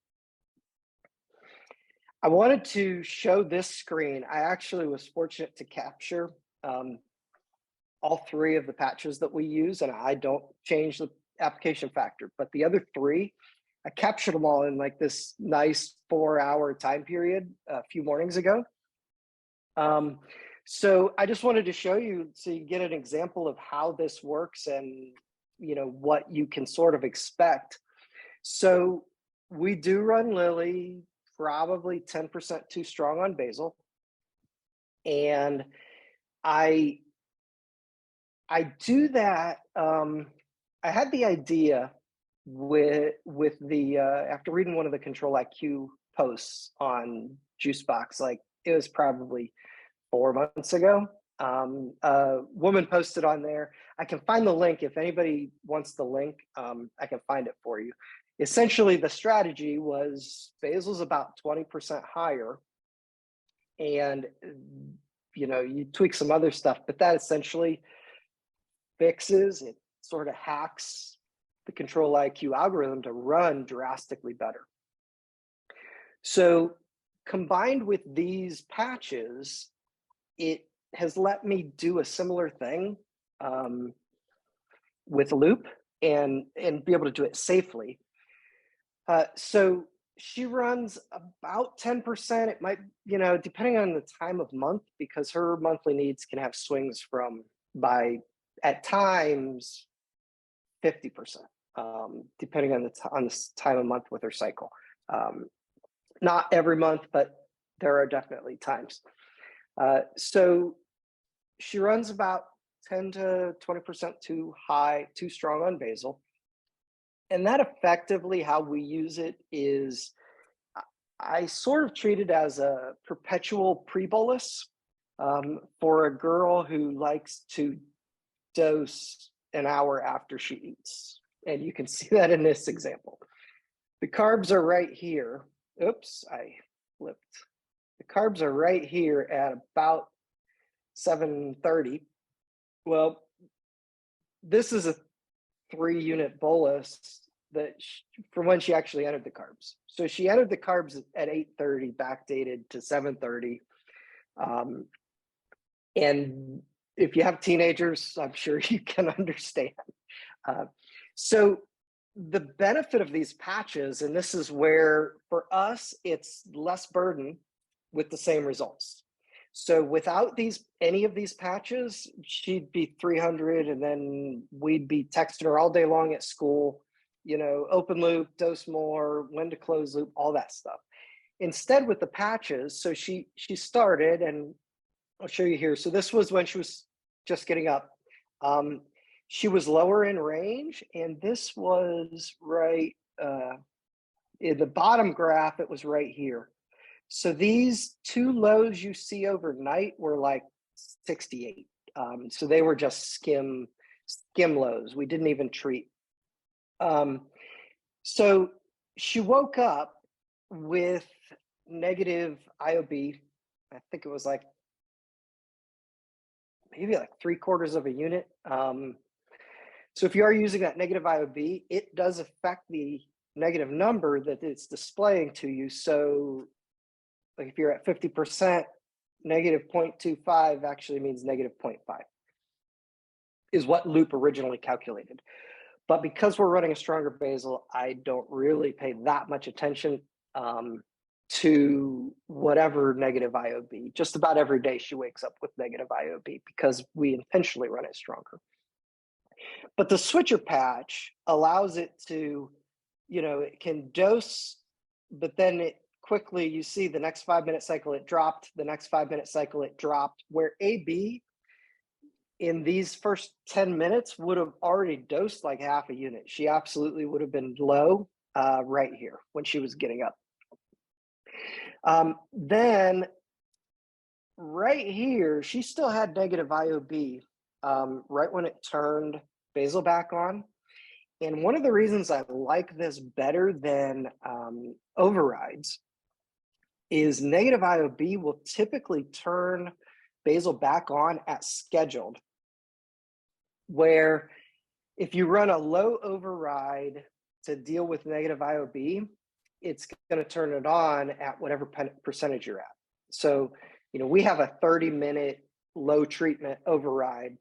I wanted to show this screen. I actually was fortunate to capture all three of the patches that we use, and I don't change the application factor, but the other three, I captured them all in like this nice 4-hour time period a few mornings ago. So I just wanted to show you so you get an example of how this works and what you can sort of expect. So we do run Lily probably 10% too strong on basal. And I do that. I had the idea with the after reading one of the Control IQ posts on Juicebox, like it was probably 4 months ago. A woman posted on there. I can find the link if anybody wants the link. I can find it for you. Essentially, the strategy was basal's about 20% higher, and you tweak some other stuff, but that essentially fixes it, sort of hacks the Control IQ algorithm to run drastically better. So combined with these patches, it has let me do a similar thing with Loop and be able to do it safely. So she runs about 10%. It might, depending on the time of month, because her monthly needs can have swings by at times 50%, depending on the time of month with her cycle. Not every month, but there are definitely times. So she runs about 10 to 20% too high, too strong on basal. And that effectively how we use it is I sort of treat it as a perpetual pre-bolus for a girl who likes to dose an hour after she eats. And you can see that in this example. The carbs are right here. Oops, I flipped. The carbs are right here at about 7:30. Well, this is a 3-unit bolus that from when she actually entered the carbs. So she entered the carbs at 8:30, backdated to 7:30. And if you have teenagers, I'm sure you can understand. So the benefit of these patches, and this is where for us, it's less burden with the same results. So without any of these patches, she'd be 300 and then we'd be texting her all day long at school, open loop, dose more, when to close loop, all that stuff. Instead with the patches, so she started, and I'll show you here. So this was when she was just getting up. She was lower in range, and this was right in the bottom graph, it was right here. So these two lows you see overnight were like 68. So they were just skim lows. We didn't even treat. So she woke up with negative IOB. I think it was like maybe like 3/4 of a unit. So if you are using that negative IOB, it does affect the negative number that it's displaying to you. So like if you're at 50%, negative 0.25 actually means negative 0.5 is what Loop originally calculated. But because we're running a stronger basal, I don't really pay that much attention to whatever negative IOB. Just about every day she wakes up with negative IOB because we intentionally run it stronger. But the switcher patch allows it to, it can dose, but then it quickly, you see the next 5-minute cycle, it dropped, the next 5-minute cycle, it dropped, where AB in these first 10 minutes would have already dosed like half a unit. She absolutely would have been low right here when she was getting up. Then right here, she still had negative IOB right when it turned basal back on. And one of the reasons I like this better than overrides is negative IOB will typically turn basal back on at scheduled, where if you run a low override to deal with negative IOB, it's going to turn it on at whatever percentage you're at. So, we have a 30-minute low treatment override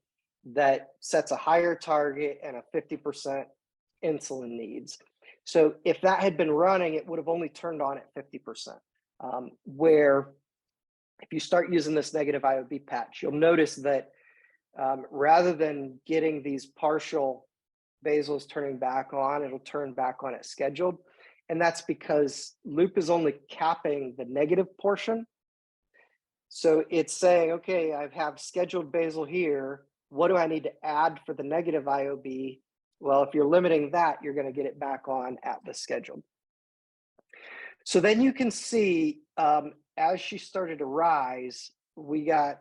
that sets a higher target and a 50% insulin needs. So if that had been running, it would have only turned on at 50%. Where if you start using this negative IOB patch, you'll notice that rather than getting these partial basals turning back on, it'll turn back on at scheduled. And that's because Loop is only capping the negative portion. So it's saying, okay, I have scheduled basal here. What do I need to add for the negative IOB? Well, if you're limiting that, you're going to get it back on at the scheduled. So then you can see as she started to rise, we got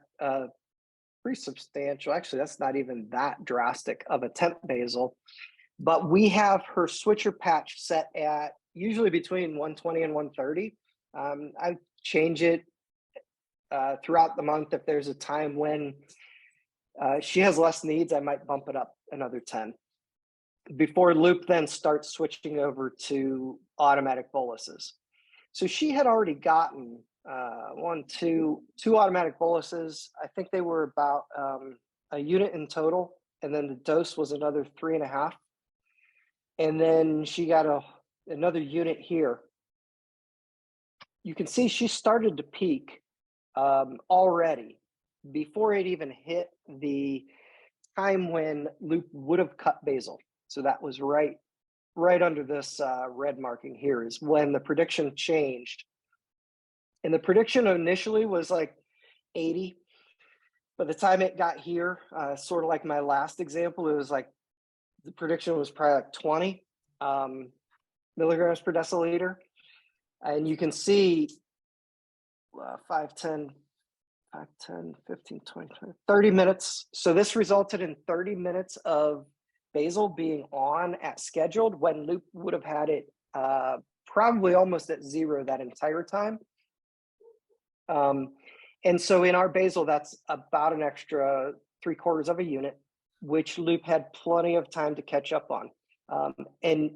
pretty substantial. Actually, that's not even that drastic of a temp basal, but we have her switcher patch set at usually between 120 and 130. I change it throughout the month. If there's a time when she has less needs, I might bump it up another 10 before Loop then starts switching over to automatic boluses. So she had already gotten two automatic boluses. I think they were about a unit in total, and then the dose was another 3.5. And then she got another unit here. You can see she started to peak already before it even hit the time when Loop would have cut basal. So that was right under this red marking here is when the prediction changed. And the prediction initially was like 80. By the time it got here, sort of like my last example, it was like the prediction was probably like 20 milligrams per deciliter. And you can see 5, 10, 15, 20, 30 minutes. So this resulted in 30 minutes of basal being on at scheduled when Loop would have had it probably almost at 0 that entire time. And so in our basal, that's about an extra 3/4 of a unit, which Loop had plenty of time to catch up on. And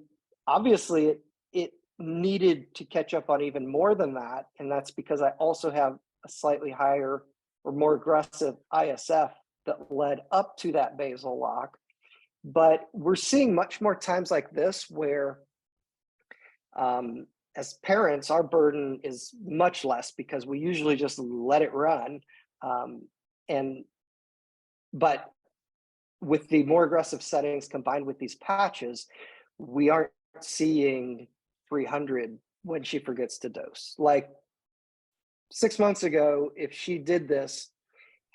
obviously it needed to catch up on even more than that. And that's because I also have a slightly higher or more aggressive ISF that led up to that basal lock. But we're seeing much more times like this where as parents, our burden is much less because we usually just let it run. But with the more aggressive settings combined with these patches, we aren't seeing 300 when she forgets to dose. Like 6 months ago, if she did this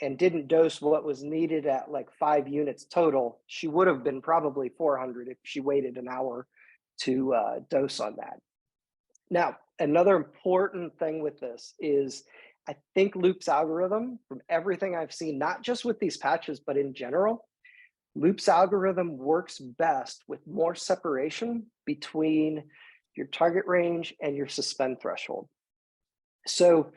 and didn't dose what was needed at like 5 units total, she would have been probably 400 if she waited an hour to dose on that. Now, another important thing with this is I think Loop's algorithm, from everything I've seen, not just with these patches, but in general, Loop's algorithm works best with more separation between your target range and your suspend threshold. So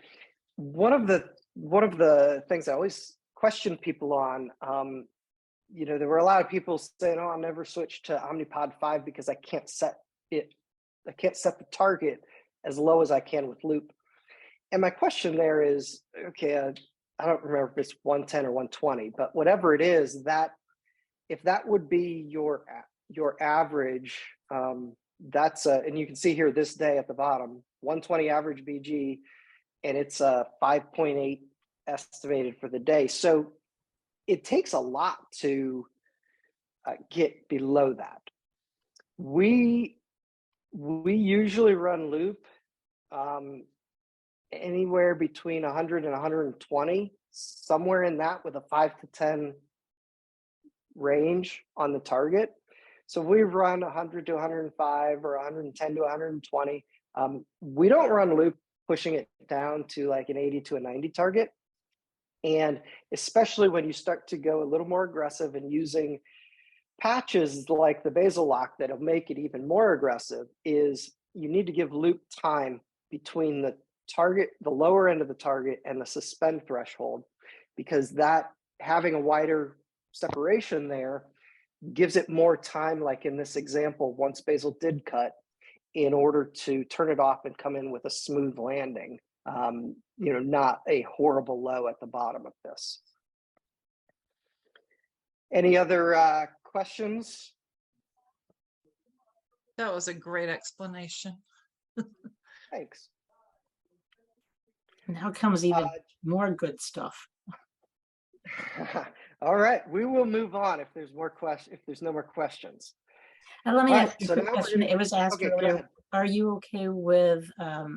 one of the things I always question people on, there were a lot of people saying, "Oh, I'll never switch to Omnipod 5 because I can't set the target as low as I can with Loop." And my question there is, okay, I don't remember if it's 110 or 120, but whatever it is, that if that would be your average, and you can see here this day at the bottom, 120 average BG, and it's a 5.8 estimated for the day. So it takes a lot to get below that. We usually run Loop anywhere between 100 and 120, somewhere in that, with a 5 to 10 range on the target. So we run 100 to 105 or 110 to 120. We don't run Loop pushing it down to like an 80 to a 90 target. And especially when you start to go a little more aggressive and using patches like the basal lock that'll make it even more aggressive, is you need to give Loop time between the target, the lower end of the target, and the suspend threshold, because that having a wider separation there gives it more time, like in this example, once basal did cut, in order to turn it off and come in with a smooth landing, not a horrible low at the bottom of this. Any other questions? That was a great explanation. Thanks. Now comes even more good stuff. All right, we will move on if there's more questions. If there's no more questions. And let me ask you so a quick now we're question. gonna- It was asked Okay, go earlier. ahead. Are you okay with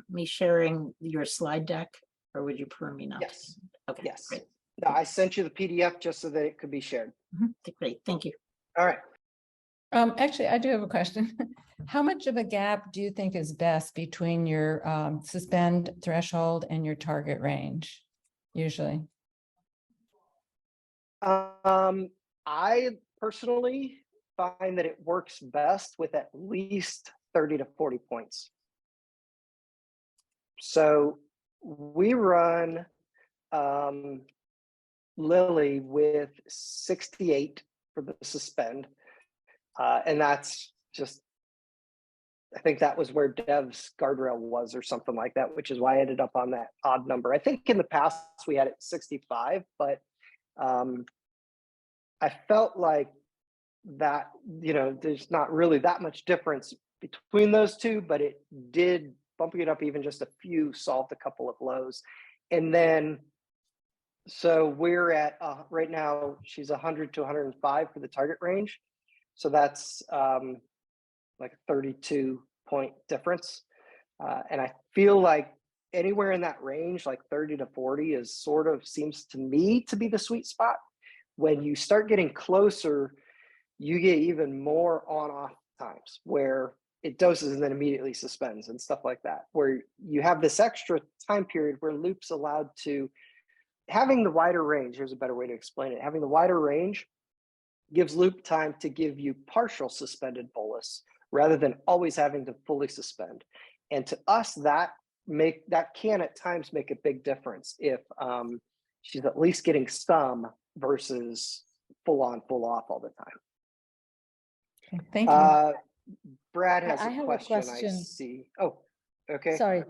me sharing your slide deck, or would you prefer me not? Yes. Okay. Yes. Great. No, I sent you the PDF just so that it could be shared. Okay, great. Thank you. All right. Actually, I do have a question. How much of a gap do you think is best between your suspend threshold and your target range, usually? I personally find that it works best with at least 30 to 40 points. So we run Lily with 68 for the suspend. And that's just, I think that was where Dev's guardrail was or something like that, which is why I ended up on that odd number. I think in the past we had it 65, but I felt like that, there's not really that much difference between those two, but it did, bumping it up even just a few, solved a couple of lows. And then, so we're at, right now, she's 100 to 105 for the target range. So that's like a 32-point difference. And I feel like anywhere in that range, like 30 to 40 is sort of, seems to me to be the sweet spot. When you start getting closer, you get even more on-off times where it doses and then immediately suspends and stuff like that, where you have this extra time period where Loop's allowed to, having the wider range, here's a better way to explain it, having the wider range gives Loop time to give you partial suspended bolus rather than always having to fully suspend. And to us, that can at times make a big difference if she's at least getting some versus full on, full off all the time. Okay, thank you. Brad has I a have a question. I question. see. Oh, okay. Sorry.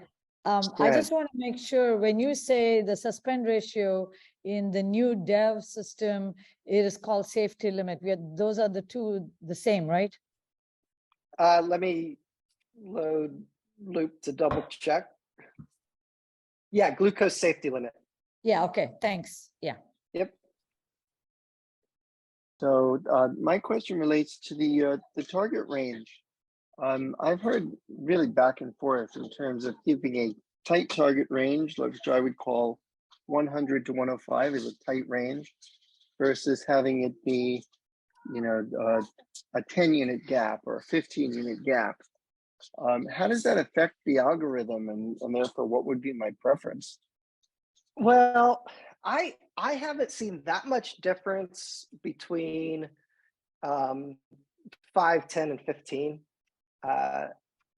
Go I ahead. just want to make sure when you say the suspend ratio in the new dev system, it is called safety limit. Those are the two the same, right? Let me load loop to double check. Yeah, glucose safety limit. Yeah, okay, thanks. Yeah. Yep. So my question relates to the target range. I've heard really back and forth in terms of keeping a tight target range, which I would call 100 to 105 is a tight range, versus having it be, you know, a 10 unit gap or a 15 unit gap. How does that affect the algorithm, and therefore what would be my preference? Well, I haven't seen that much difference between 5, 10, and 15.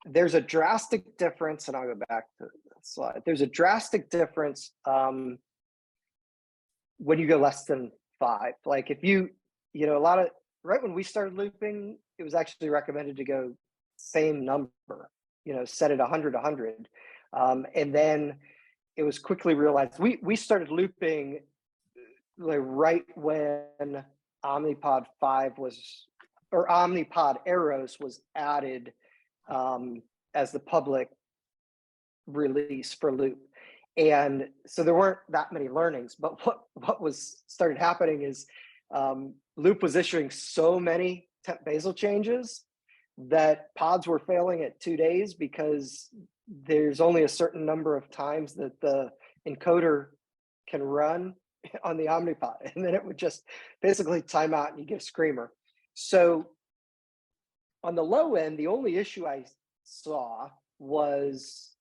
There's a drastic difference, and I'll go back to the slide. There's a drastic difference when you go less than 5. Like if you know, right when we started looping, it was actually recommended to go same number, you know, set it 100, 100. And then it was quickly realized we started looping like right when Omnipod 5 was, or Omnipod Eros was added as the public release for loop. And so there weren't that many learnings, but what was started happening is loop was issuing so many temp basal changes that pods were failing at 2 days because there's only a certain number of times that the encoder can run on the Omnipod, and then it would just basically time out and you get a screamer. So on the low end, the only issue I saw was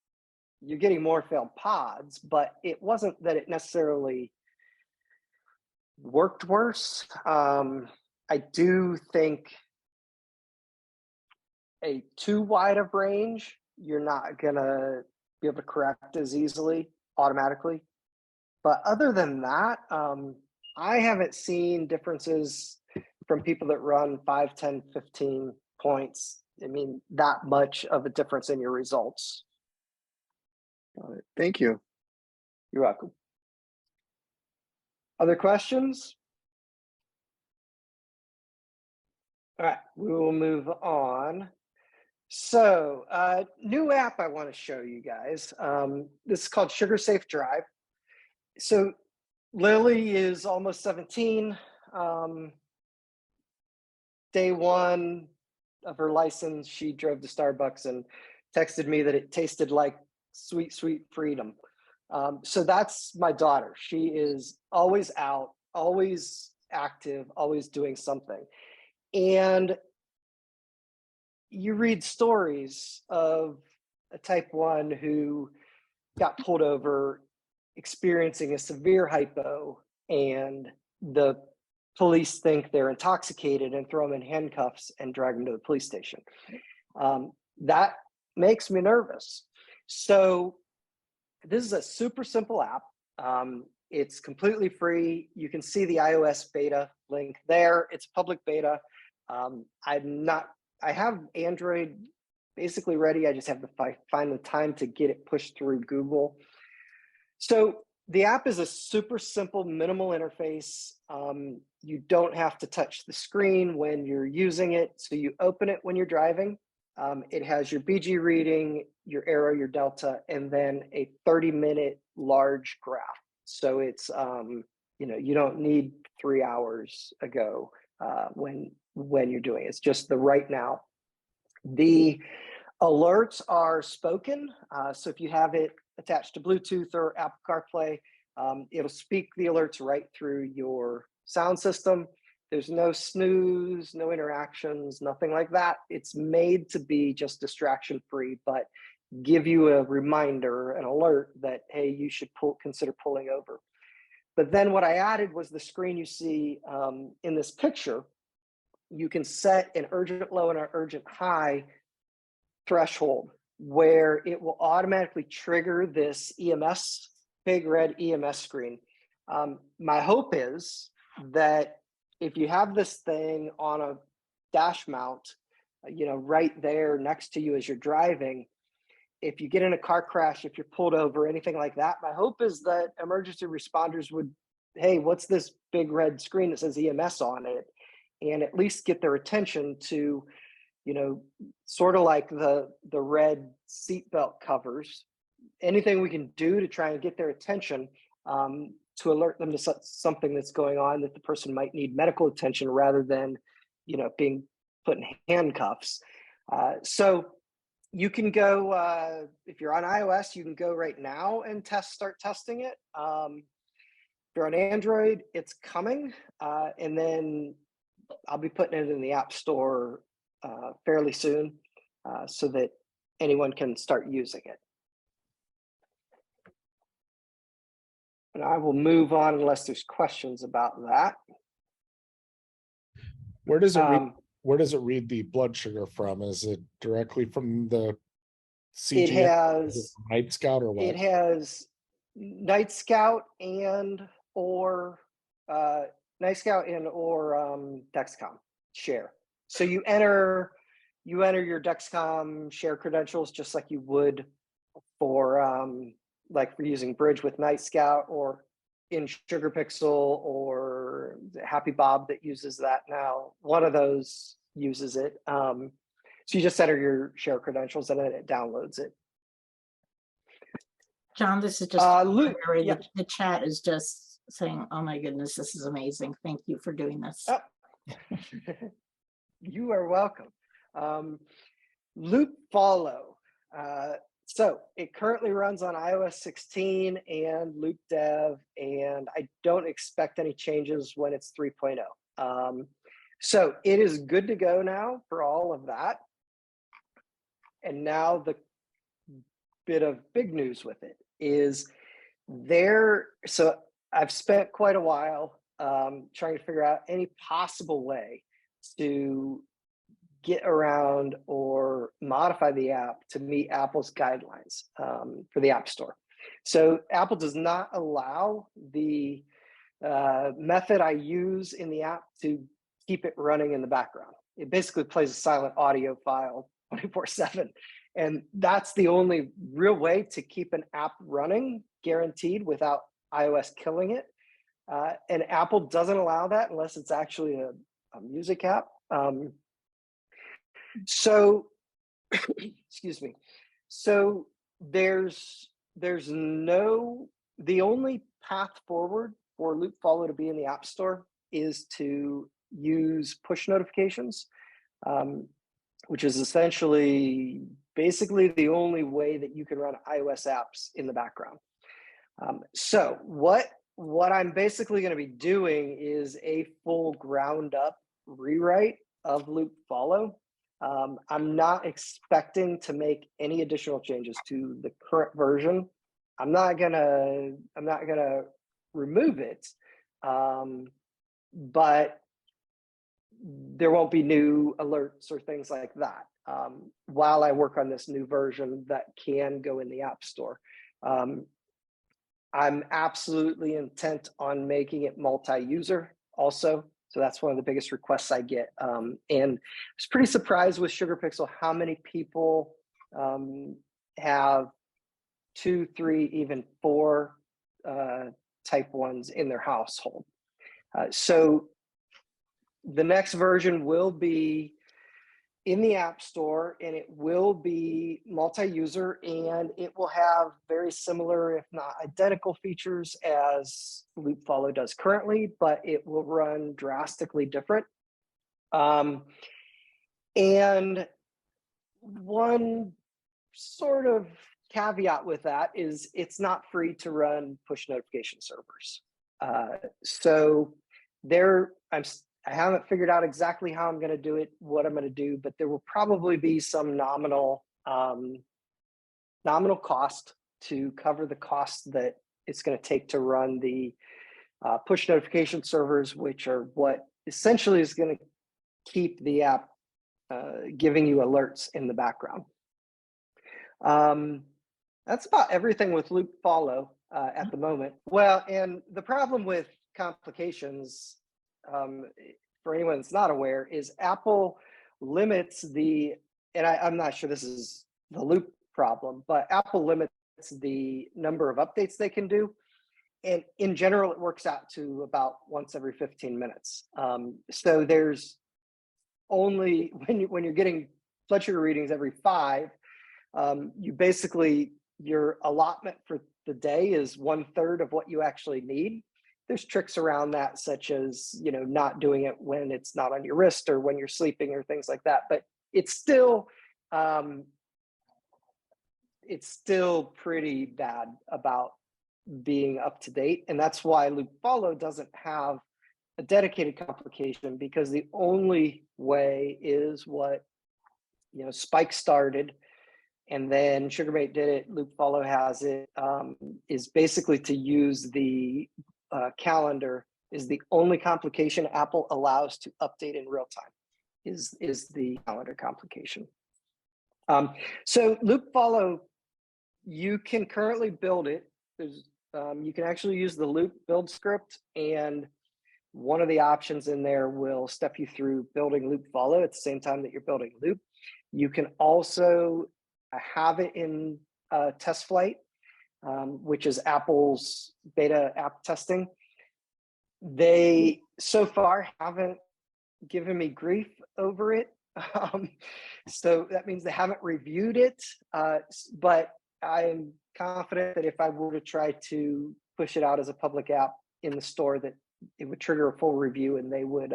you're getting more failed pods, but it wasn't that it necessarily worked worse. I do think a too wide of range, you're not gonna be able to correct as easily automatically. But other than that, I haven't seen differences from people that run 5, 10, 15 points. I mean, that much of a difference in your results. Got it. Thank you. You're welcome. Other questions? All right, we will move on. So, new app I want to show you guys. This is called SugarSafe Drive. So, Lily is almost 17. Day one of her license, she drove to Starbucks and texted me that it tasted like sweet, sweet freedom. So that's my daughter. She is always out, always active, always doing something. And you read stories of a type 1 who got pulled over experiencing a severe hypo, and the police think they're intoxicated and throw them in handcuffs and drag them to the police station. That makes me nervous. So this is a super simple app. It's completely free. You can see the iOS beta link there. It's public beta. I have Android basically ready. I just have to find the time to get it pushed through Google. So the app is a super simple, minimal interface. You don't have to touch the screen when you're using it. So you open it when you're driving. It has your BG reading, your arrow, your delta, and then a 30-minute large graph. So it's, you don't need 3 hours ago when you're doing it. It's just the right now. The alerts are spoken. So if you have it attached to Bluetooth or Apple CarPlay, it'll speak the alerts right through your sound system. There's no snooze, no interactions, nothing like that. It's made to be just distraction free, but give you a reminder, an alert that, hey, you should consider pulling over. But then what I added was the screen you see in this picture. You can set an urgent low and an urgent high threshold where it will automatically trigger this EMS, big red EMS screen. My hope is that if you have this thing on a dash mount, right there next to you as you're driving, if you get in a car crash, if you're pulled over, anything like that, my hope is that emergency responders would, hey, what's this big red screen that says EMS on it? And at least get their attention to, you know, sort of like the red seatbelt covers, anything we can do to try and get their attention, to alert them to something that's going on, that the person might need medical attention rather than, you know, being put in handcuffs. So you can go, if you're on iOS, you can go right now and start testing it. If you're on Android, it's coming. And then I'll be putting it in the App Store fairly soon, so that anyone can start using it. And I will move on unless there's questions about that. Where does it read? Where does it read the blood sugar from? Is it directly from the CGM? It has Night Scout or what? It has Night Scout and or Dexcom share. So you enter your Dexcom share credentials just like you would for like for using Bridge with Night Scout, or in SugarPixel, or Happy Bob that uses that now. One of those uses it. So you just enter your share credentials and then it downloads it. John, this is just Luke, yeah. the chat is just saying, oh my goodness, this is amazing. Thank you for doing this. Oh. You are welcome. Loop Follow. So it currently runs on iOS 16 and Loop Dev, and I don't expect any changes when it's 3.0. So it is good to go now for all of that. And now the bit of big news with it is so I've spent quite a while trying to figure out any possible way to get around or modify the app to meet Apple's guidelines for the App Store. So Apple does not allow the method I use in the app to keep it running in the background. It basically plays a silent audio file 24/7. And that's the only real way to keep an app running, guaranteed, without iOS killing it. And Apple doesn't allow that unless it's actually a music app. So, excuse me. So the only path forward for Loop Follow to be in the App Store is to use push notifications, which is essentially basically the only way that you can run iOS apps in the background. So what I'm basically going to be doing is a full ground up rewrite of Loop Follow. I'm not expecting to make any additional changes to the current version. I'm not gonna remove it, but there won't be new alerts or things like that while I work on this new version that can go in the App Store. I'm absolutely intent on making it multi-user also. So that's one of the biggest requests I get. And I was pretty surprised with SugarPixel how many people have 2, 3, even 4 type 1s in their household. So the next version will be in the App Store, and it will be multi-user, and it will have very similar, if not identical, features as Loop Follow does currently, but it will run drastically different. And one sort of caveat with that is it's not free to run push notification servers. So I haven't figured out exactly how I'm going to do it, what I'm going to do, but there will probably be some nominal cost to cover the cost that it's going to take to run the push notification servers, which are what essentially is going to keep the app giving you alerts in the background. That's about everything with Loop Follow at the moment. Well, and the problem with complications, for anyone that's not aware, is Apple limits I'm not sure this is the Loop problem, but Apple limits the number of updates they can do. And in general, it works out to about once every 15 minutes. So there's only, when you're getting blood sugar readings every 5, you basically, your allotment for the day is 1/3 of what you actually need. There's tricks around that, such as, not doing it when it's not on your wrist or when you're sleeping or things like that. But it's still pretty bad about being up to date. And that's why Loop Follow doesn't have a dedicated complication, because the only way is what, Spike started, and then SugarMate did it, Loop Follow has it, is basically to use the calendar is the only complication Apple allows to update in real time, is the calendar complication. So Loop Follow, you can currently build it. You can actually use the Loop build script, and one of the options in there will step you through building Loop Follow at the same time that you're building Loop. You can also have it in test flight, which is Apple's beta app testing. They so far haven't given me grief over it. So that means they haven't reviewed it, but I'm confident that if I were to try to push it out as a public app in the store, that it would trigger a full review, and they would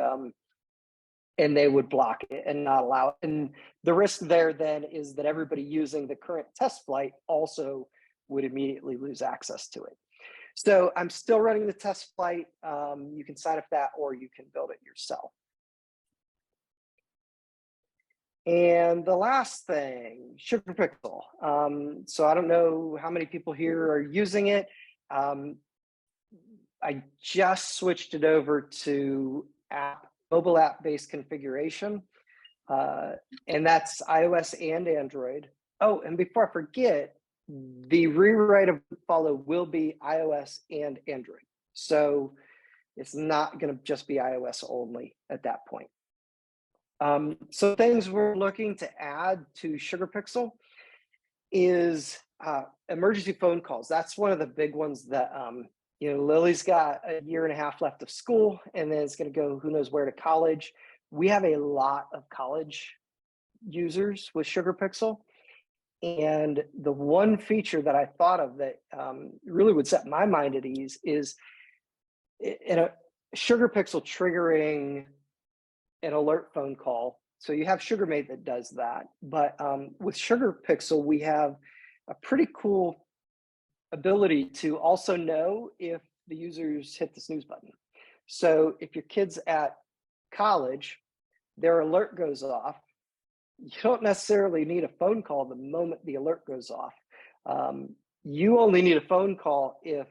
block it and not allow it. And the risk there then is that everybody using the current test flight also would immediately lose access to it. So I'm still running the test flight. You can sign up for that, or you can build it yourself. And the last thing, SugarPixel. So I don't know how many people here are using it. I just switched it over to mobile app-based configuration, and that's iOS and Android. Oh, and before I forget, the rewrite of Follow will be iOS and Android. So it's not going to just be iOS only at that point. So things we're looking to add to SugarPixel is emergency phone calls. That's one of the big ones that, Lily's got a 1.5 years left of school, and then it's going to go who knows where to college. We have a lot of college users with SugarPixel. And the one feature that I thought of that really would set my mind at ease is in a SugarPixel triggering an alert phone call. So you have SugarMate that does that, but with SugarPixel, we have a pretty cool ability to also know if the users hit the snooze button. So if your kid's at college, their alert goes off, you don't necessarily need a phone call the moment the alert goes off. You only need a phone call if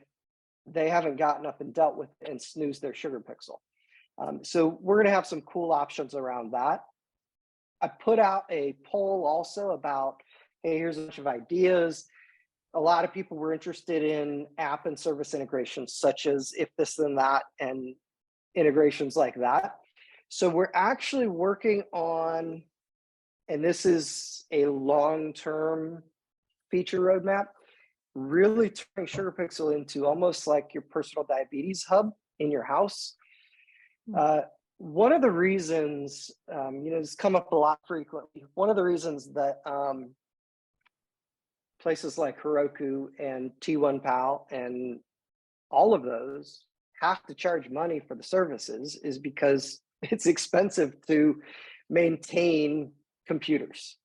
they haven't gotten up and dealt with it and snoozed their SugarPixel. So we're going to have some cool options around that. I put out a poll also about, hey, here's a bunch of ideas. A lot of people were interested in app and service integrations, such as if this then that, and integrations like that. So we're actually working on, and this is a long-term feature roadmap, really turning SugarPixel into almost like your personal diabetes hub in your house. One of the reasons, it's come up a lot frequently. One of the reasons that places like Heroku and T1 Pal and all of those have to charge money for the services is because it's expensive to maintain computers.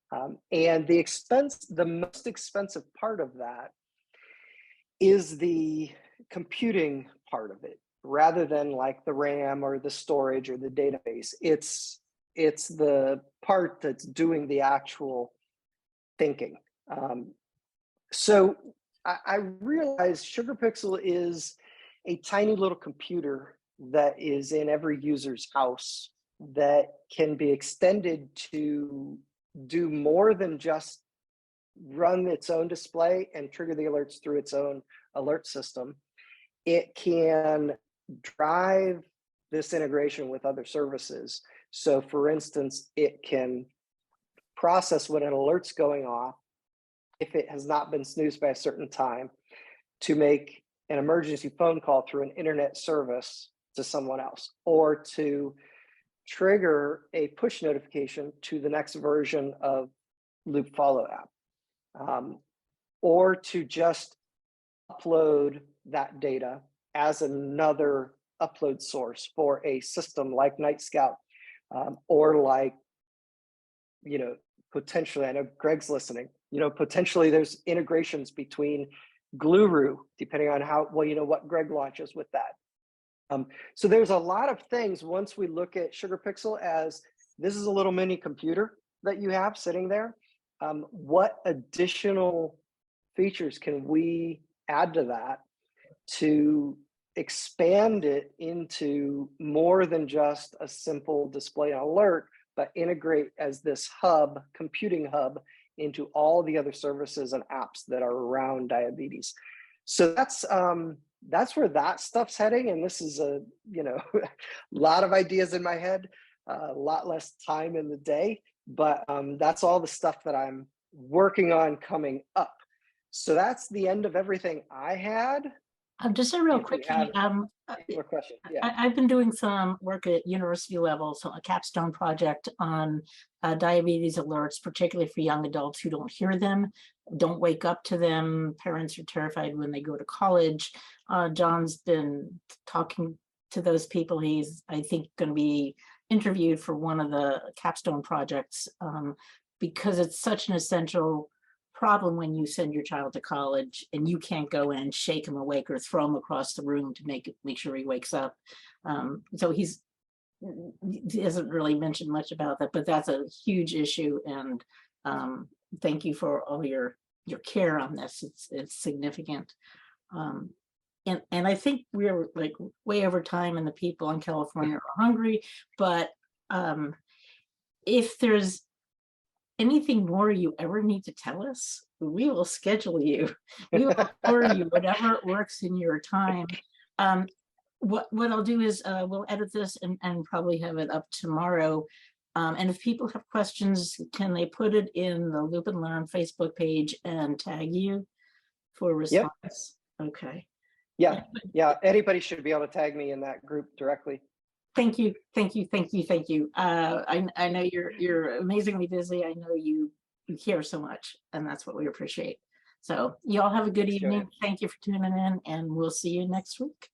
And the most expensive part of that is the computing part of it, rather than like the RAM or the storage or the database. It's the part that's doing the actual thinking. So I realized SugarPixel is a tiny little computer that is in every user's house that can be extended to do more than just run its own display and trigger the alerts through its own alert system. It can drive this integration with other services. So for instance, it can process when an alert's going off if it has not been snoozed by a certain time, to make an emergency phone call through an internet service to someone else, or to trigger a push notification to the next version of Loop Follow app, or to just upload that data as another upload source for a system like Night Scout, or like, potentially, I know Greg's listening, potentially there's integrations between Gluru, depending on what Greg launches with that. So there's a lot of things once we look at SugarPixel as this is a little mini computer that you have sitting there. What additional features can we add to that to expand it into more than just a simple display and alert, but integrate as this hub, computing hub, into all the other services and apps that are around diabetes. So that's where that stuff's heading. And this is a lot of ideas in my head, a lot less time in the day, but that's all the stuff that I'm working on coming up. So that's the end of everything I had. Just a real If we quick, have any more questions? Yeah. I've been doing some work at university level, so a capstone project on diabetes alerts, particularly for young adults who don't hear them, don't wake up to them. Parents are terrified when they go to college. John's been talking to those people. He's, I think, going to be interviewed for one of the capstone projects because it's such an essential problem when you send your child to college and you can't go in, shake him awake, or throw him across the room to make sure he wakes up. So he hasn't really mentioned much about that, but that's a huge issue. And thank you for all your care on this. It's significant. And I think we're like way over time, and the people in California are hungry. But if there's anything more you ever need to tell us, we will schedule you. We will order you whatever works in your time. What I'll do is we'll edit this and probably have it up tomorrow. And if people have questions, can they put it in the Loop and Learn Facebook page and tag you for response? Yep. Okay. Yeah. Anybody should be able to tag me in that group directly. Thank you. I know you're amazingly busy. I know you care so much, and that's what we appreciate. So you all have a good evening. Thank you for tuning in, and we'll see you next week.